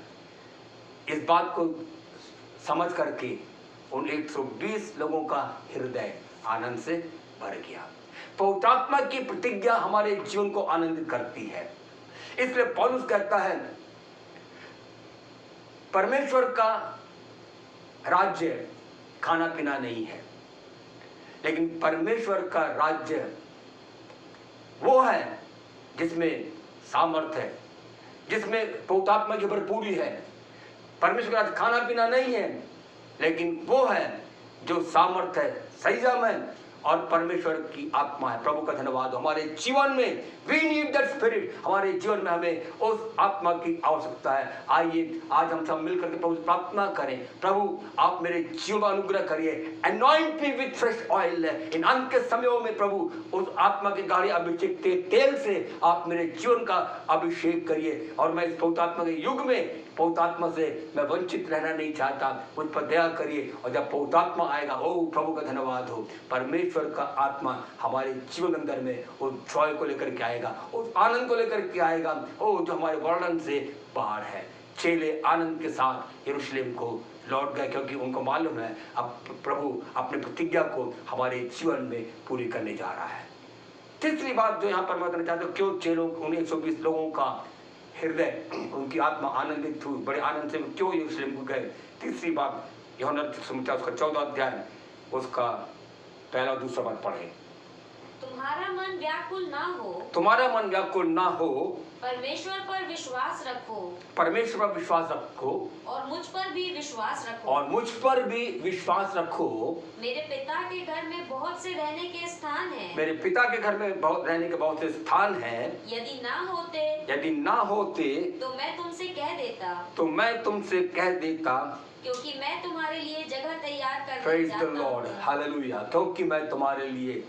B: इस बात को समझ करके उन 120 लोगों का हृदय आनंद से भर गया। पवित्र आत्मा की प्रतिज्ञा हमारे जीवन को आनंदित करती है। इसलिए पौलुस कहता है परमेश्वर का राज्य खाना पीना नहीं है, लेकिन परमेश्वर का राज्य वो है जिसमें सामर्थ्य है, जिसमें पवित्र आत्मा की भरपूरी है। परमेश्वर का राज्य खाना पीना नहीं है, लेकिन वो है जो सामर्थ्य है, संयम है और परमेश्वर की आत्मा है। प्रभु का धन्यवाद। हमारे जीवन में वी नीड दैट स्पिरिट, हमारे जीवन में हमें उस आत्मा की आवश्यकता है। आइए आज हम सब मिलकर के प्रभु से प्रार्थना करें, प्रभु आप मेरे जीवन का अनुग्रह करिए, anoint me with fresh oil. इन अंत के समयों में प्रभु उस आत्मा के गाढ़े अभिषेक के तेल से आप मेरे जीवन का अभिषेक करिए, और मैं इस पवित्र आत्मा के युग में पवित्र आत्मा से मैं वंचित रहना नहीं चाहता। मुझ पर दया करिए, और जब पवित्र आत्मा आएगा, ओ प्रभु का धन्यवाद हो, परमेश्वर का आत्मा हमारे जीवन के अंदर में उस जॉय को लेकर के आएगा, उस आनंद को लेकर के आएगा, ओ जो हमारे वर्णन से बाहर है। चेले आनंद के साथ यरूशलेम को लौट गए, क्योंकि उनको मालूम है अब प्रभु अपनी प्रतिज्ञा को हमारे जीवन में पूरी करने जा रहा है। तीसरी बात जो यहाँ पर मैं बताना चाहता हूँ, क्यों चेलों, उन 120 लोगों का हृदय, उनकी आत्मा आनंदित हुई, बड़े आनंद से क्यों यरूशलेम को गए। तीसरी बात यूहन्ना उसका 14 अध्याय उसका पहला और दूसरा बात पढ़े।
C: तुम्हारा मन व्याकुल ना हो,
B: तुम्हारा मन व्याकुल ना हो,
C: परमेश्वर पर विश्वास रखो,
B: परमेश्वर पर विश्वास रखो,
C: और मुझ पर भी विश्वास रखो,
B: और मुझ पर भी विश्वास रखो।
C: मेरे पिता के घर में बहुत से रहने के स्थान हैं,
B: मेरे पिता के घर में बहुत रहने के बहुत से स्थान हैं।
C: यदि ना होते,
B: यदि ना होते
C: तो मैं तुमसे कह देता,
B: तो मैं तुमसे कह देता,
C: क्योंकि मैं तुम्हारे लिए जगह तैयार करने
B: प्रेज
C: जाता
B: द लॉर्ड,
C: हूँ।
B: हालेलुया। क्योंकि मैं तुम्हारे लिए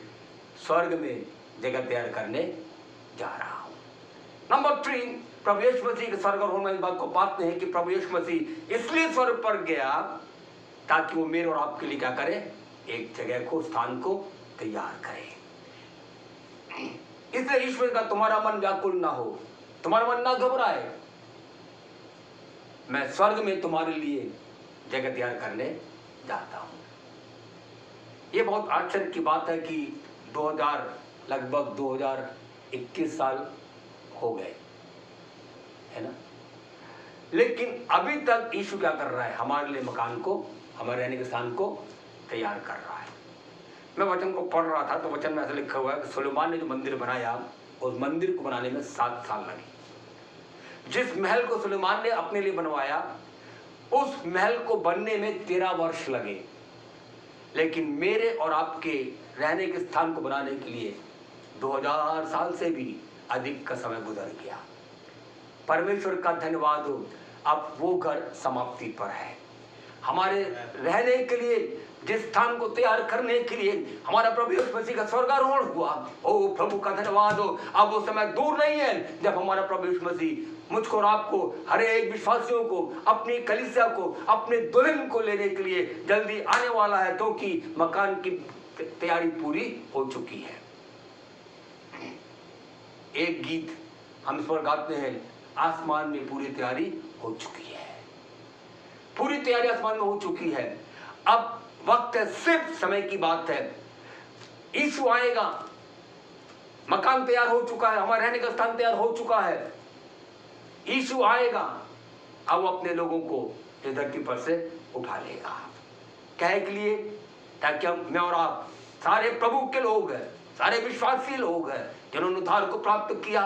B: स्वर्ग में जगह तैयार करने जा रहा हूँ। नंबर 3, प्रभु यीशु मसीह के स्वर्ग और होने इस बात को पाते हैं कि प्रभु यीशु मसीह इसलिए स्वर्ग पर गया ताकि वो मेरे और आपके लिए क्या करे, एक जगह को, स्थान को तैयार करे। इसलिए ईश्वर का तुम्हारा मन व्याकुल ना हो, तुम्हारा मन ना घबराए, मैं स्वर्ग में तुम्हारे लिए जगह तैयार करने जाता हूं। यह बहुत आश्चर्य की बात है कि लगभग 2021 साल हो गए, है ना, लेकिन अभी तक यीशु क्या कर रहा है, हमारे लिए मकान को, हमारे रहने के स्थान को तैयार कर रहा है। मैं वचन को पढ़ रहा था तो वचन में ऐसा लिखा हुआ है कि सुलेमान ने जो मंदिर बनाया, उस मंदिर को बनाने में 7 साल लगे। जिस महल को सुलेमान ने अपने लिए बनवाया, उस महल को बनने में 13 वर्ष लगे, लेकिन मेरे और आपके रहने के स्थान को बनाने के लिए 2000 साल से भी अधिक का समय गुजर गया। परमेश्वर का धन्यवाद हो, अब वो घर समाप्ति पर है। हमारे रहने के लिए, जिस स्थान को तैयार करने के लिए हमारा प्रभु यीशु मसीह का स्वर्गारोहण हुआ, ओ प्रभु का धन्यवाद हो, अब वो समय दूर नहीं है जब हमारा प्रभु यीशु मसीह मुझको और आपको, हर एक विश्वासियों को, अपनी कलीसिया को, अपने दुल्हन को लेने के लिए जल्दी आने वाला है, तो कि मकान की तैयारी पूरी हो चुकी है। एक गीत हम इस पर गाते हैं, आसमान में पूरी तैयारी हो चुकी है, पूरी तैयारी आसमान में हो चुकी है। अब वक्त है, सिर्फ समय की बात है। यीशु आएगा, मकान तैयार हो चुका है, हमारे रहने का स्थान तैयार हो चुका है। यीशु आएगा, अब वो अपने लोगों को इस धरती पर से उठा लेगा। क्या के लिए? ताकि हम, मैं और आप सारे प्रभु के लोग हैं, सारे विश्वासी लोग हैं जिन्होंने उद्धार को प्राप्त किया,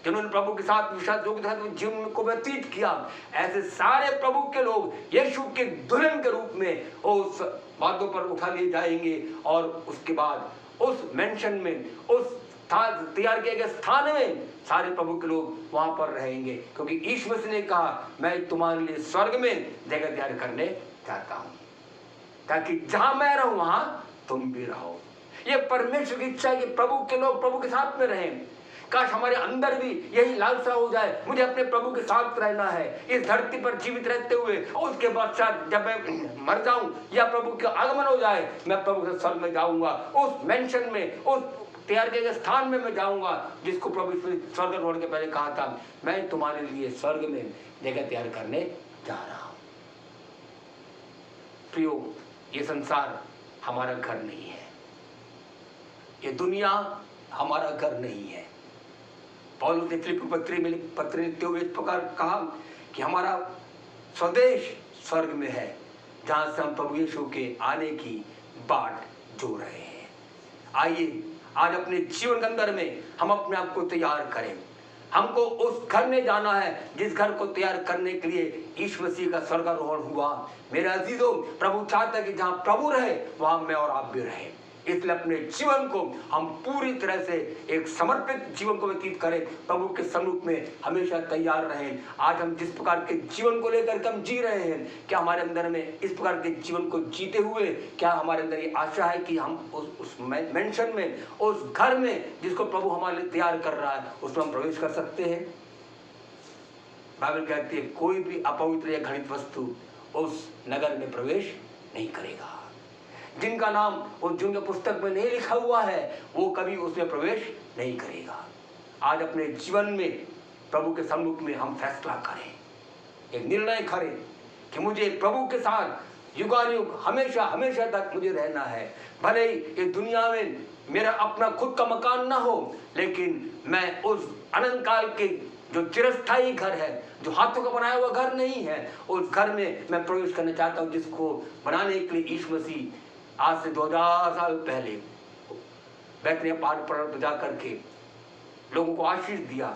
B: जिन्होंने प्रभु के साथ विश्वास योग्यता के जीवन को व्यतीत किया। ऐसे सारे प्रभु के लोग यीशु के दुल्हन के रूप में उस बातों पर उठा लिए जाएंगे और उसके बाद उस मेंशन में, उस तैयार किए गए स्थान में सारे प्रभु के लोग वहां पर रहेंगे, क्योंकि यीशु मसीह ने कहा मैं तुम्हारे लिए स्वर्ग में जगह तैयार करने चाहता हूं, ताकि जहां मैं रहूं वहां तुम भी रहो। ये परमेश्वर की इच्छा है कि प्रभु के लोग प्रभु के साथ में रहें। काश हमारे अंदर भी यही लालसा हो जाए, मुझे अपने प्रभु के साथ रहना है इस धरती पर जीवित रहते हुए, और उसके पश्चात जब मैं मर जाऊं या प्रभु का आगमन हो जाए, मैं प्रभु के स्वर्ग में जाऊंगा, उस मेंशन में, उस तैयार किए गए स्थान में मैं जाऊंगा जिसको प्रभु स्वर्ग रोड के पहले कहा था मैं तुम्हारे लिए स्वर्ग में जगह तैयार करने जा रहा हूं। प्रियो, ये संसार हमारा घर नहीं है, ये दुनिया हमारा घर नहीं है। पौलुस ने फिलिप्पी पत्र लिखते हुए इस प्रकार कहा कि हमारा स्वदेश स्वर्ग में है, जहां से हम प्रभु यीशु के आने की बाट जो रहे हैं। आइए आज अपने जीवन के अंदर में हम अपने आप को तैयार करें। हमको उस घर में जाना है जिस घर को तैयार करने के लिए यीशु मसीह का स्वर्गारोहण हुआ। मेरे अजीजों, प्रभु चाहता है कि जहां प्रभु रहे वहां मैं और आप भी रहे। इसलिए अपने जीवन को हम पूरी तरह से एक समर्पित जीवन को व्यतीत करें, प्रभु के सम्मुख में हमेशा तैयार रहें। आज हम जिस प्रकार के जीवन को लेकर हम जी रहे हैं, क्या हमारे अंदर में इस प्रकार के जीवन को जीते हुए क्या हमारे अंदर ये आशा है कि हम उस मेंशन में, उस घर में जिसको प्रभु हमारे लिए तैयार कर रहा है, उसमें हम प्रवेश कर सकते हैं? बाइबल कहती है कोई भी अपवित्र या घृणित वस्तु उस नगर में प्रवेश नहीं करेगा। जिनका नाम उस जिनके पुस्तक में नहीं लिखा हुआ है वो कभी उसमें प्रवेश नहीं करेगा। आज अपने जीवन में प्रभु के सम्मुख में हम फैसला करें, एक निर्णय करें कि मुझे प्रभु के साथ युगानुयुग हमेशा हमेशा तक मुझे रहना है। भले ही इस दुनिया में मेरा अपना खुद का मकान ना हो, लेकिन मैं उस अनंत काल के जो चिरस्थायी घर है, जो हाथों का बनाया हुआ घर नहीं है, उस घर में मैं प्रवेश करना चाहता हूँ, जिसको बनाने के लिए यीशु मसीह आज से 2000 साल पहले बैतनिय्याह पहाड़ पर जा करके लोगों को आशीष दिया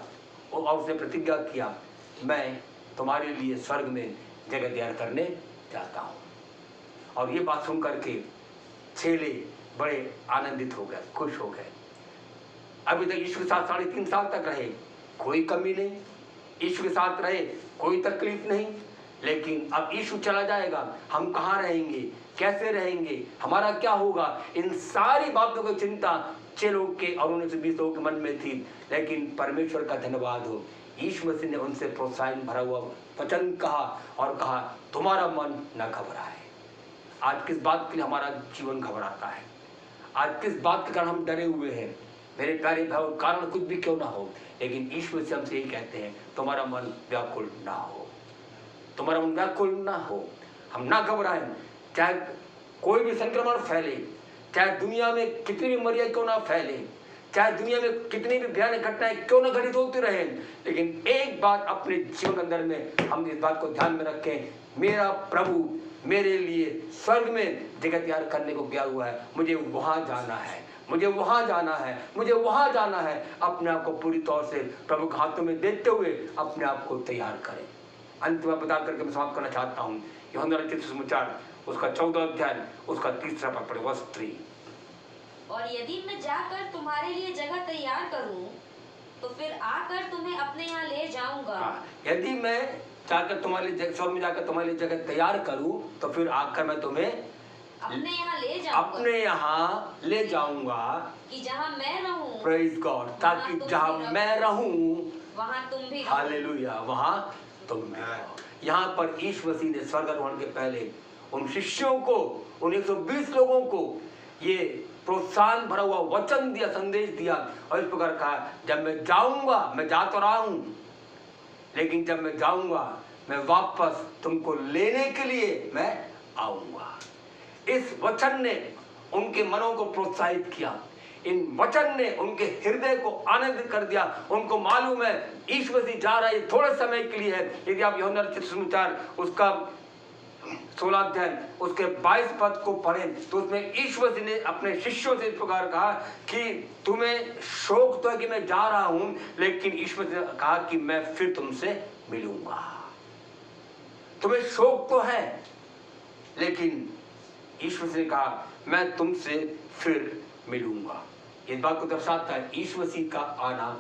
B: और उसने प्रतिज्ञा किया मैं तुम्हारे लिए स्वर्ग में जगह तैयार करने चाहता हूँ। और ये बात सुन करके चेले बड़े आनंदित हो गए, खुश हो गए। अभी तक यीशु के साथ 3.5 साल तक रहे, कोई कमी नहीं, यीशु के साथ रहे, कोई तकलीफ नहीं। लेकिन अब यीशु चला जाएगा, हम कहाँ रहेंगे, कैसे रहेंगे, हमारा क्या होगा, इन सारी बातों की चिंता 6 लोग के और 19-20 लोगों के मन में थी। लेकिन परमेश्वर का धन्यवाद हो, यीशु मसीह ने उनसे प्रोत्साहन भरा हुआ वचन कहा और कहा तुम्हारा मन न घबराए। आज किस बात के लिए हमारा जीवन घबराता है? आज किस बात के कारण हम डरे हुए हैं? मेरे प्यारे भाई, कारण कुछ भी क्यों ना हो, लेकिन यीशु मसीह हमसे यही कहते हैं तुम्हारा मन व्याकुल ना हो, तुम्हारा मन व्याकुल ना हो। हम ना घबराएं, चाहे कोई भी संक्रमण फैले, चाहे दुनिया में कितनी भी बीमारियां क्यों ना फैले, चाहे दुनिया में कितनी भी भयानक घटनाएं क्यों ना घटित होती रहे, लेकिन एक बात अपने जीवन के अंदर में हम इस बात को ध्यान में रखें, मेरा प्रभु मेरे लिए स्वर्ग में जगह तैयार करने को गया हुआ है, मुझे वहां जाना है, मुझे वहां जाना है, मुझे वहां जाना है। अपने आप को पूरी तौर से प्रभु के हाथों में देते हुए अपने आप को तैयार करें। अंत में बता करके मैं समाप्त करना चाहता हूँ, यूहन्ना रचित सुसमाचार उसका 14 अध्याय उसका 3 पद पढ़े, वर्ष 3।
C: और यदि मैं जाकर तुम्हारे लिए जगह तैयार करूं, तो फिर आकर तुम्हें अपने यहाँ ले जाऊंगा।
B: यदि मैं जाकर तुम्हारे लिए स्वर्ग में जाकर तुम्हारे लिए जगह तैयार करूं, तो फिर आकर मैं तुम्हें
C: अपने यहाँ ले जाऊंगा,
B: अपने यहाँ ले जाऊंगा
C: कि जहाँ मैं रहूं,
B: प्रेज गॉड, ताकि जहाँ मैं रहूं
C: वहाँ तुम भी रहो।
B: हालेलुया, वहाँ तुम भी रहो। यहाँ पर यीशु मसीह ने स्वर्गारोहण के पहले उन शिष्यों को, उन 120 लोगों को ये प्रोत्साहन भरा हुआ वचन दिया, संदेश दिया और इस प्रकार कहा जब मैं जाऊंगा, मैं जा तो रहा हूं, लेकिन जब मैं जाऊंगा मैं वापस तुमको लेने के लिए मैं आऊंगा। इस वचन ने उनके मनों को प्रोत्साहित किया, इन वचन ने उनके हृदय को आनंदित कर दिया। उनको मालूम है यीशु मसीह जा रहा है, थोड़े समय के लिए है। यदि आप यूहन्ना रचित सुसमाचार उसका 16 अध्याय उसके 22 पद को पढ़ें तो उसमें ईश्वर जी ने अपने शिष्यों से इस प्रकार कहा कि तुम्हें शोक तो है कि मैं जा रहा हूं, लेकिन ईश्वर ने कहा कि मैं फिर तुमसे मिलूंगा। तुम्हें शोक तो है, लेकिन ईश्वर ने कहा मैं तुमसे फिर मिलूंगा। इस बात को दर्शाता है ईश्वर मसीह का आना,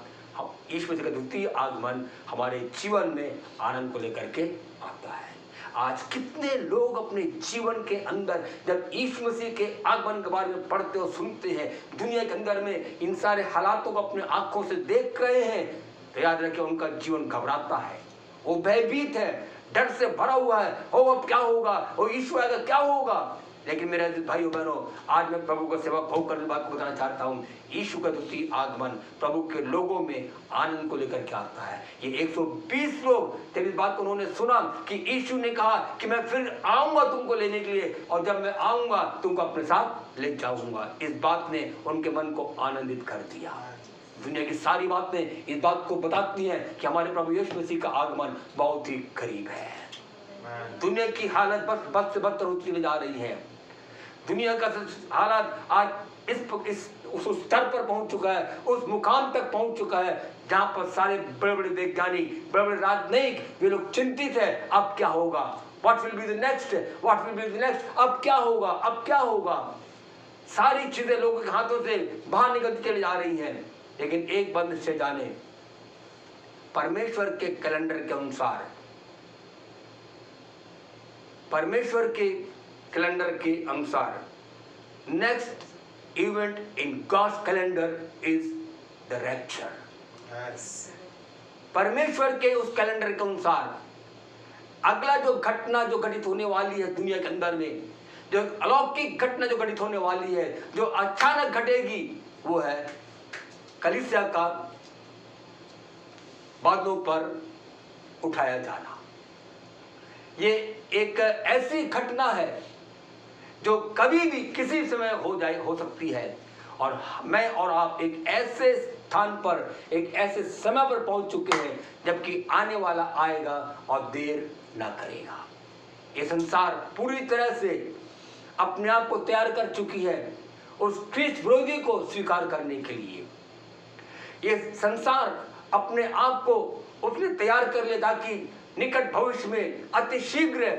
B: ईश्वर मसीह का द्वितीय आगमन हमारे जीवन में आनंद को लेकर के आता है। आज कितने लोग अपने जीवन के अंदर जब ईश्वर मसीह के आगमन के बारे में पढ़ते और सुनते हैं, दुनिया के अंदर में इन सारे हालातों को अपने आंखों से देख रहे हैं, तो याद रखें उनका जीवन घबराता है, वो भयभीत है, डर से भरा हुआ है। ओ अब क्या होगा, ओ ईश्वर आएगा क्या होगा। लेकिन मेरे भाइयों बहनों, आज मैं प्रभु का सेवक होकर बात को बताना चाहता हूँ, यीशु का द्वितीय आगमन प्रभु के लोगों में आनंद को लेकर के आता है। ये 120 लोग जब इस बात को उन्होंने सुना कि यीशु ने कहा कि मैं फिर आऊंगा तुमको लेने के लिए, और जब मैं आऊंगा तुमको अपने साथ ले जाऊंगा, इस बात ने उनके मन को आनंदित कर दिया। दुनिया की सारी बातें इस बात को बताती हैं कि हमारे प्रभु यीशु मसीह का आगमन बहुत ही करीब है। दुनिया की हालत बस बद से बदतर होती चली जा रही है। दुनिया का हालात आज उस स्तर पर पहुंच चुका है, उस मुकाम तक पहुंच चुका है जहां पर सारे बड़े बड़े वैज्ञानिक, बड़े बड़े राजनयिक, वे लोग चिंतित है अब क्या होगा, what will be the next, what will be the next, अब क्या होगा, अब क्या होगा। सारी चीजें लोगों के हाथों से बाहर निकलती चली जा रही हैं। लेकिन एक बात निश्चय जाने, परमेश्वर के कैलेंडर के अनुसार, परमेश्वर के कैलेंडर के अनुसार next event in God's calendar is the rapture. परमेश्वर के उस कैलेंडर के अनुसार अगला जो घटना जो घटित होने वाली है दुनिया के अंदर में, जो अलौकिक घटना जो घटित होने वाली है, जो अचानक घटेगी, वो है कलीसिया का बादलों पर उठाया जाना। ये एक ऐसी घटना है जो कभी भी किसी समय हो सकती है, और मैं और आप एक ऐसे स्थान पर, एक ऐसे समय पर पहुंच चुके हैं जबकि आने वाला आएगा और देर ना करेगा। ये संसार पूरी तरह से अपने आप को तैयार कर चुकी है उस ख्रीष्ट विरोधी को स्वीकार करने के लिए। ये संसार अपने आप को उसने तैयार कर लिया ताकि निकट भविष्य में अति शीघ्र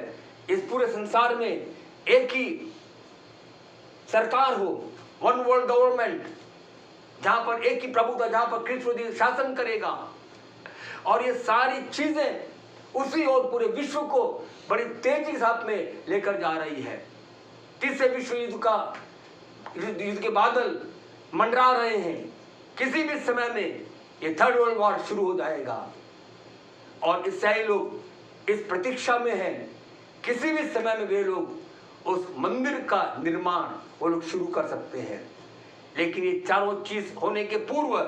B: इस पूरे संसार में एक ही सरकार हो, वन वर्ल्ड गवर्नमेंट, जहां पर एक ही प्रभुता, जहां पर ख्रीष्ट विरोधी शासन करेगा। और ये सारी चीजें उसी और पूरे विश्व को बड़ी तेजी के साथ में लेकर जा रही है। तीसरे विश्व युद्ध के बादल मंडरा रहे हैं। किसी भी समय में ये थर्ड वर्ल्ड वॉर शुरू हो जाएगा, और इसराइली लोग इस प्रतीक्षा में हैं। किसी भी समय में वे लोग उस मंदिर का निर्माण वो लोग शुरू कर सकते हैं। लेकिन ये चारों चीज होने के पूर्व,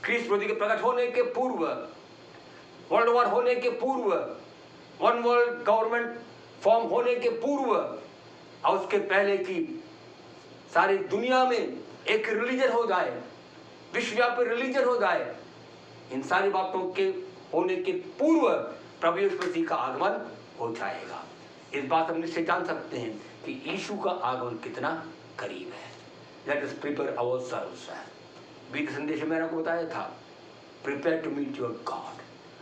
B: ख्रीष्ट विरोधी के प्रकट होने के पूर्व, वर्ल्ड वॉर होने के पूर्व, वन वर्ल्ड गवर्नमेंट फॉर्म होने के पूर्व, और उसके पहले की सारी दुनिया में एक रिलीजन हो जाए, विश्वव्यापी रिलीजन हो जाए, इन सारी बातों के होने के पूर्व प्रभु यीशु मसीह का आगमन हो जाएगा। इस बात हम निश्चय जान सकते हैं कि यीशु का आगमन कितना करीब है। Let us prepare ourselves. बीते संदेश में मैंने आपको बताया था, prepare to meet your God.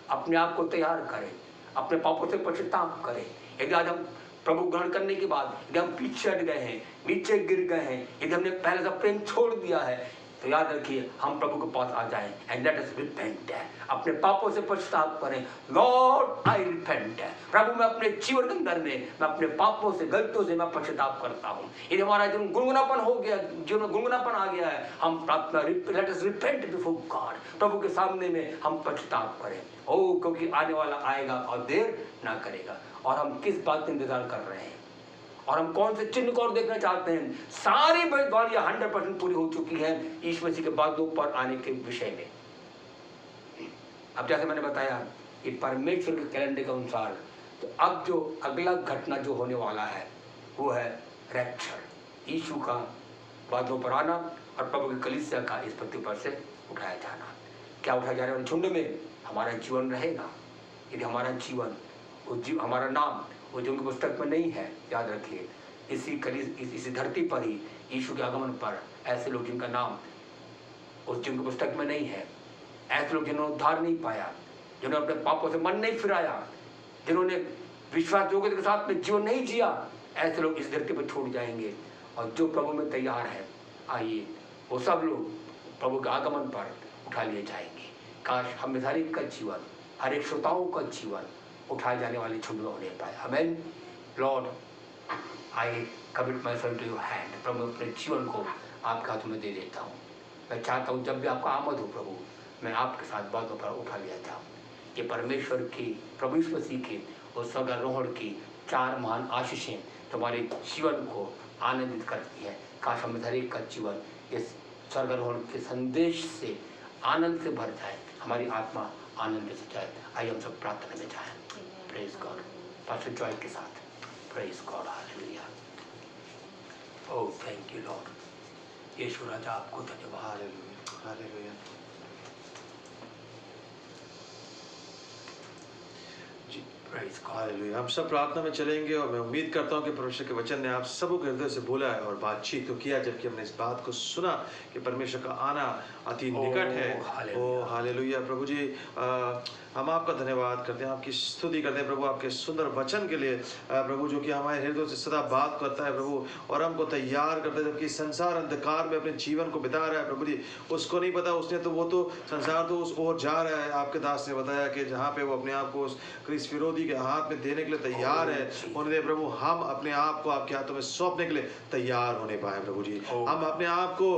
B: अपने आप को तैयार करें, अपने पापों से पश्चाताप करें। यदि आज हम प्रभु ग्रहण करने के बाद यदि हम पीछे हट गए हैं, नीचे गिर गए हैं, यदि हमने पहले से प्रेम छोड़ दिया है, तो याद रखिए हम प्रभु के पास आ जाएं एंड लेट अस रिपेंट। अपने पापों से पश्चाताप करें। लॉर्ड आई रिपेंट। प्रभु मैं अपने जीवन के अंदर में मैं अपने पापों से, गलतियों से मैं पश्चाताप करता हूँ। यदि हमारा जीवन गुनगुनापन हो गया, जीवन में गुनगुनापन आ गया है, हम प्रार्थना let us repent before God. प्रभु के सामने में हम पश्चाताप करें। ओ क्योंकि आने वाला आएगा और देर ना करेगा। और हम किस बात का इंतजार कर रहे हैं और हम कौन से चिन्ह को और देखना चाहते हैं। सारी भविष्यवाणियां 100% पूरी हो चुकी है यीशु मसीह के बादलों पर आने के विषय में। अब जैसे मैंने बताया कि परमेश्वर के कैलेंडर के अनुसार, तो अब जो अगला घटना जो होने वाला है वो है रैप्चर, यीशु का बादलों पर आना और प्रभु की कलीसिया का इस पृथ्वी पर से उठाया जाना। क्या उठाया जाने वाले झुंड में हमारा जीवन रहेगा? यदि हमारा जीवन, हमारा नाम वो जीवन की पुस्तक में नहीं है। याद रखिए, इसी धरती पर ही यीशु के आगमन पर ऐसे लोग जिनका नाम उस जीवन की पुस्तक में नहीं है, ऐसे लोग जिन्होंने उद्धार नहीं पाया, जिन्होंने अपने पापों से मन नहीं फिराया, जिन्होंने विश्वास योग्यता के साथ में जीवन नहीं जिया, ऐसे लोग इस धरती पर छोड़ जाएंगे। और जो प्रभु में तैयार है, आइए वो सब लोग प्रभु के आगमन पर उठा लिए जाएंगे। काश हम हर एक का जीवन, हर एक श्रोताओं का जीवन उठाए जाने वाले छुट्टी होने पाए। Amen. Lord, I commit myself to your hand. प्रभु, अपने जीवन को आपके हाथों में दे देता हूँ। मैं चाहता हूँ जब भी आपका आमद हो प्रभु, मैं आपके साथ बातों पर उठा लिया जाऊँ। ये परमेश्वर की, प्रभु यीशु मसीह की और स्वर्गारोहण की 4 महान आशीषें तुम्हारे जीवन को आनंदित करती है। काश हम हर एक का जीवन इस स्वर्गारोहण के संदेश से आनंद से भर जाए, हमारी आत्मा आनंद से जाए। आइए हम सब प्रार्थना में जाएं। Praise God. पास्टर जॉय के साथ praise God. Hallelujah. Oh thank you lord. Yeshu राजा, आपको धन्यवाद।
A: Hallelujah, hallelujah. जी,
B: प्रेज गॉड।
A: हालेलुया। हम सब प्रार्थना में चलेंगे और मैं उम्मीद करता हूँ कि परमेश्वर के वचन ने आप सबों के हृदय से बोला है और बातचीत तो किया, जबकि हमने इस बात को सुना कि परमेश्वर का आना अति निकट है। ओ हालेलुया। प्रभु जी, हम आपका धन्यवाद करते हैं, आपकी स्तुति करते हैं प्रभु, आपके सुंदर वचन के लिए प्रभु, जो कि हमारे हृदय से सदा बात करता है प्रभु, और हमको तैयार करता है। जबकि संसार अंधकार में अपने जीवन को बिता रहा है प्रभु जी, उसको नहीं पता, उसने तो वो तो संसार तो उस ओर जा रहा है। आपके दास ने बताया कि जहाँ पे वो अपने आप को उस क्रिस विरोधी के हाथ में देने के लिए तैयार है, होने दे प्रभु। हम अपने आप को आपके हाथों में सौंपने के लिए तैयार होने पाए प्रभु जी। हम अपने आप को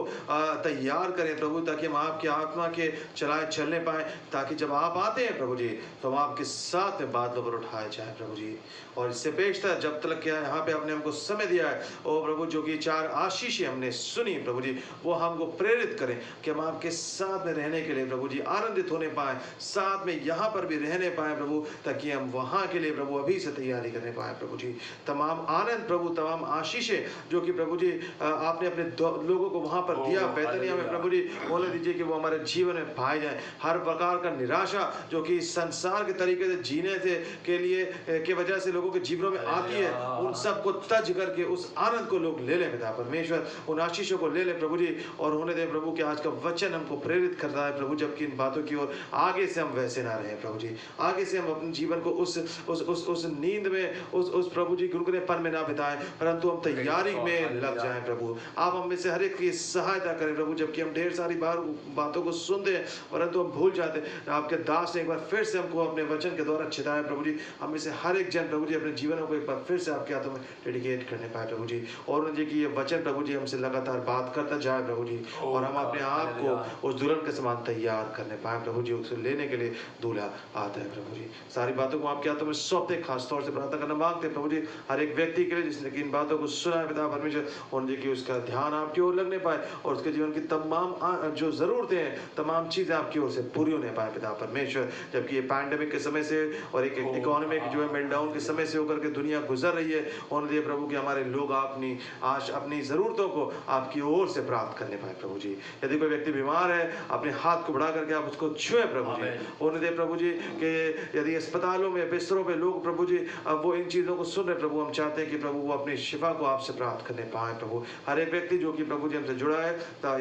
A: तैयार करें प्रभु, ताकि हम आपकी आत्मा के चलाए चलने पाए, ताकि जब आप आते हैं प्रभु जी तो हम आपके साथ में बादलों पर उठाए जाए प्रभु जी। और इससे बेशतर जब तक क्या यहाँ पे आपने हमको समय दिया है ओ प्रभु, जो कि 4 आशीषें हमने सुनी प्रभु जी, वो हमको प्रेरित करें कि हम आपके साथ में रहने के लिए प्रभु जी आनंदित होने पाए, साथ में यहाँ पर भी रहने पाए प्रभु, ताकि हम वहाँ के लिए प्रभु अभी से तैयारी करने पाए प्रभु जी। तमाम आनंद प्रभु, तमाम आशीषें जो कि प्रभु जी आपने अपने लोगों को वहाँ पर दिया बैतनिया में प्रभु जी, बोले दीजिए कि वो हमारे जीवन में पाए जाए। हर प्रकार का निराशा जो कि संसार के तरीके से जीने से के लिए के वजह से लोगों के जीवनों में आती है, उन सब को तज करके उस आनंद को लोग ले ले पिता परमेश्वर, उन आशीषों को ले ले प्रभु जी। और होने दे प्रभु कि आज का वचन हमको प्रेरित करता है प्रभु, जबकि इन बातों की ओर आगे से हम वैसे ना रहे प्रभु जी, आगे से हम अपने जीवन को उस नींद में उस प्रभु जी गुनगुनेपन में ना बिताएं, परंतु हम तैयारी में लग जाएं प्रभु। आप हम में से हर एक की सहायता करें प्रभु, जबकि हम ढेर सारी बार बातों को सुनते हैं परंतु हम भूल जाते हैं। आपके दास ने एक बार फिर से हमको अपने वचन के द्वारा चिताया प्रभु जी, हम में से हर एक जन प्रभु जी अपने जीवनों को एक बार फिर से आपके हाथों में डेडिकेट करने पाए प्रभु जी। और उन्हें कि ये वचन प्रभु जी हमसे लगातार बात करता जाए प्रभु जी, और हम अपने आप को उस दुल्हन के समान तैयार करने पाए प्रभु जी, उसे लेने के लिए दूल्हा आता है प्रभु जी। सारी बातों को आपके हाथों में सौंपते, खास तौर से प्रार्थना करना मांगते प्रभु जी हर एक व्यक्ति के लिए जिसने कि इन बातों को सुना है पिता परमेश्वर, उन्हें कि उसका ध्यान आपकी ओर लगने पाए और उसके जीवन की तमाम जो जरूरतें हैं, तमाम चीजें आपकी ओर से पूरी होने पाए पिता परमेश्वर। जबकि ये पैंडेमिक के समय से और एक इकोनॉमिक जो है मेल्टडाउन के समय से होकर के दुनिया गुजर रही है, होने दे प्रभु कि हमारे लोग अपनी जरूरतों को आपकी ओर से प्राप्त करने पाए प्रभु जी। यदि कोई व्यक्ति बीमार है, अपने हाथ को बढ़ा करके आप उसको छुए प्रभु जी, होने दे प्रभु जी कि यदि अस्पतालों में बिस्तरों पे लोग प्रभु जी अब वो इन चीजों को सुन रहे प्रभु, हम चाहते हैं कि प्रभु वो अपनी शिफा को आपसे प्राप्त करने पाए प्रभु। हर एक व्यक्ति जो कि प्रभु जी हमसे जुड़ा है,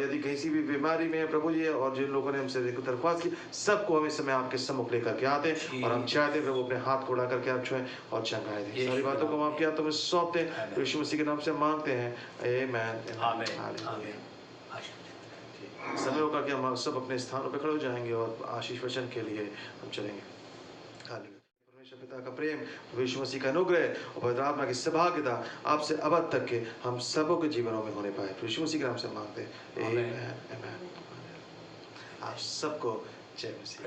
A: यदि किसी भी बीमारी में है प्रभु जी, और जिन लोगों ने हमसे दरख्वास्त की, सबको हम इस समय आपके सम्मुख लेकर के आते हैं और हम चाहते हैं प्रभु अपने हाथ को उड़ा करके आप छुएं और चंगाए दें। सारी बातों को हम आपके हाथों में सौंपते हैं, यीशु मसीह के नाम से मांगते हैं, आमीन आमीन। समय होगा कि हम सब अपने स्थानों पे खड़े हो जाएंगे और आशीष वचन के लिए हम चलेंगे। परमेश्वर पिता का प्रेम, यीशु मसीह का अनुग्रह और पवित्र आत्मा की सहभागिता आपसे अब तक के हम सबों के जीवनों में होने पाए, यीशु मसीह के नाम से मांगते हैं, आमीन। आप सबको जय मसीह।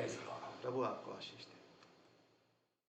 A: प्रभु आपको आशीष दे।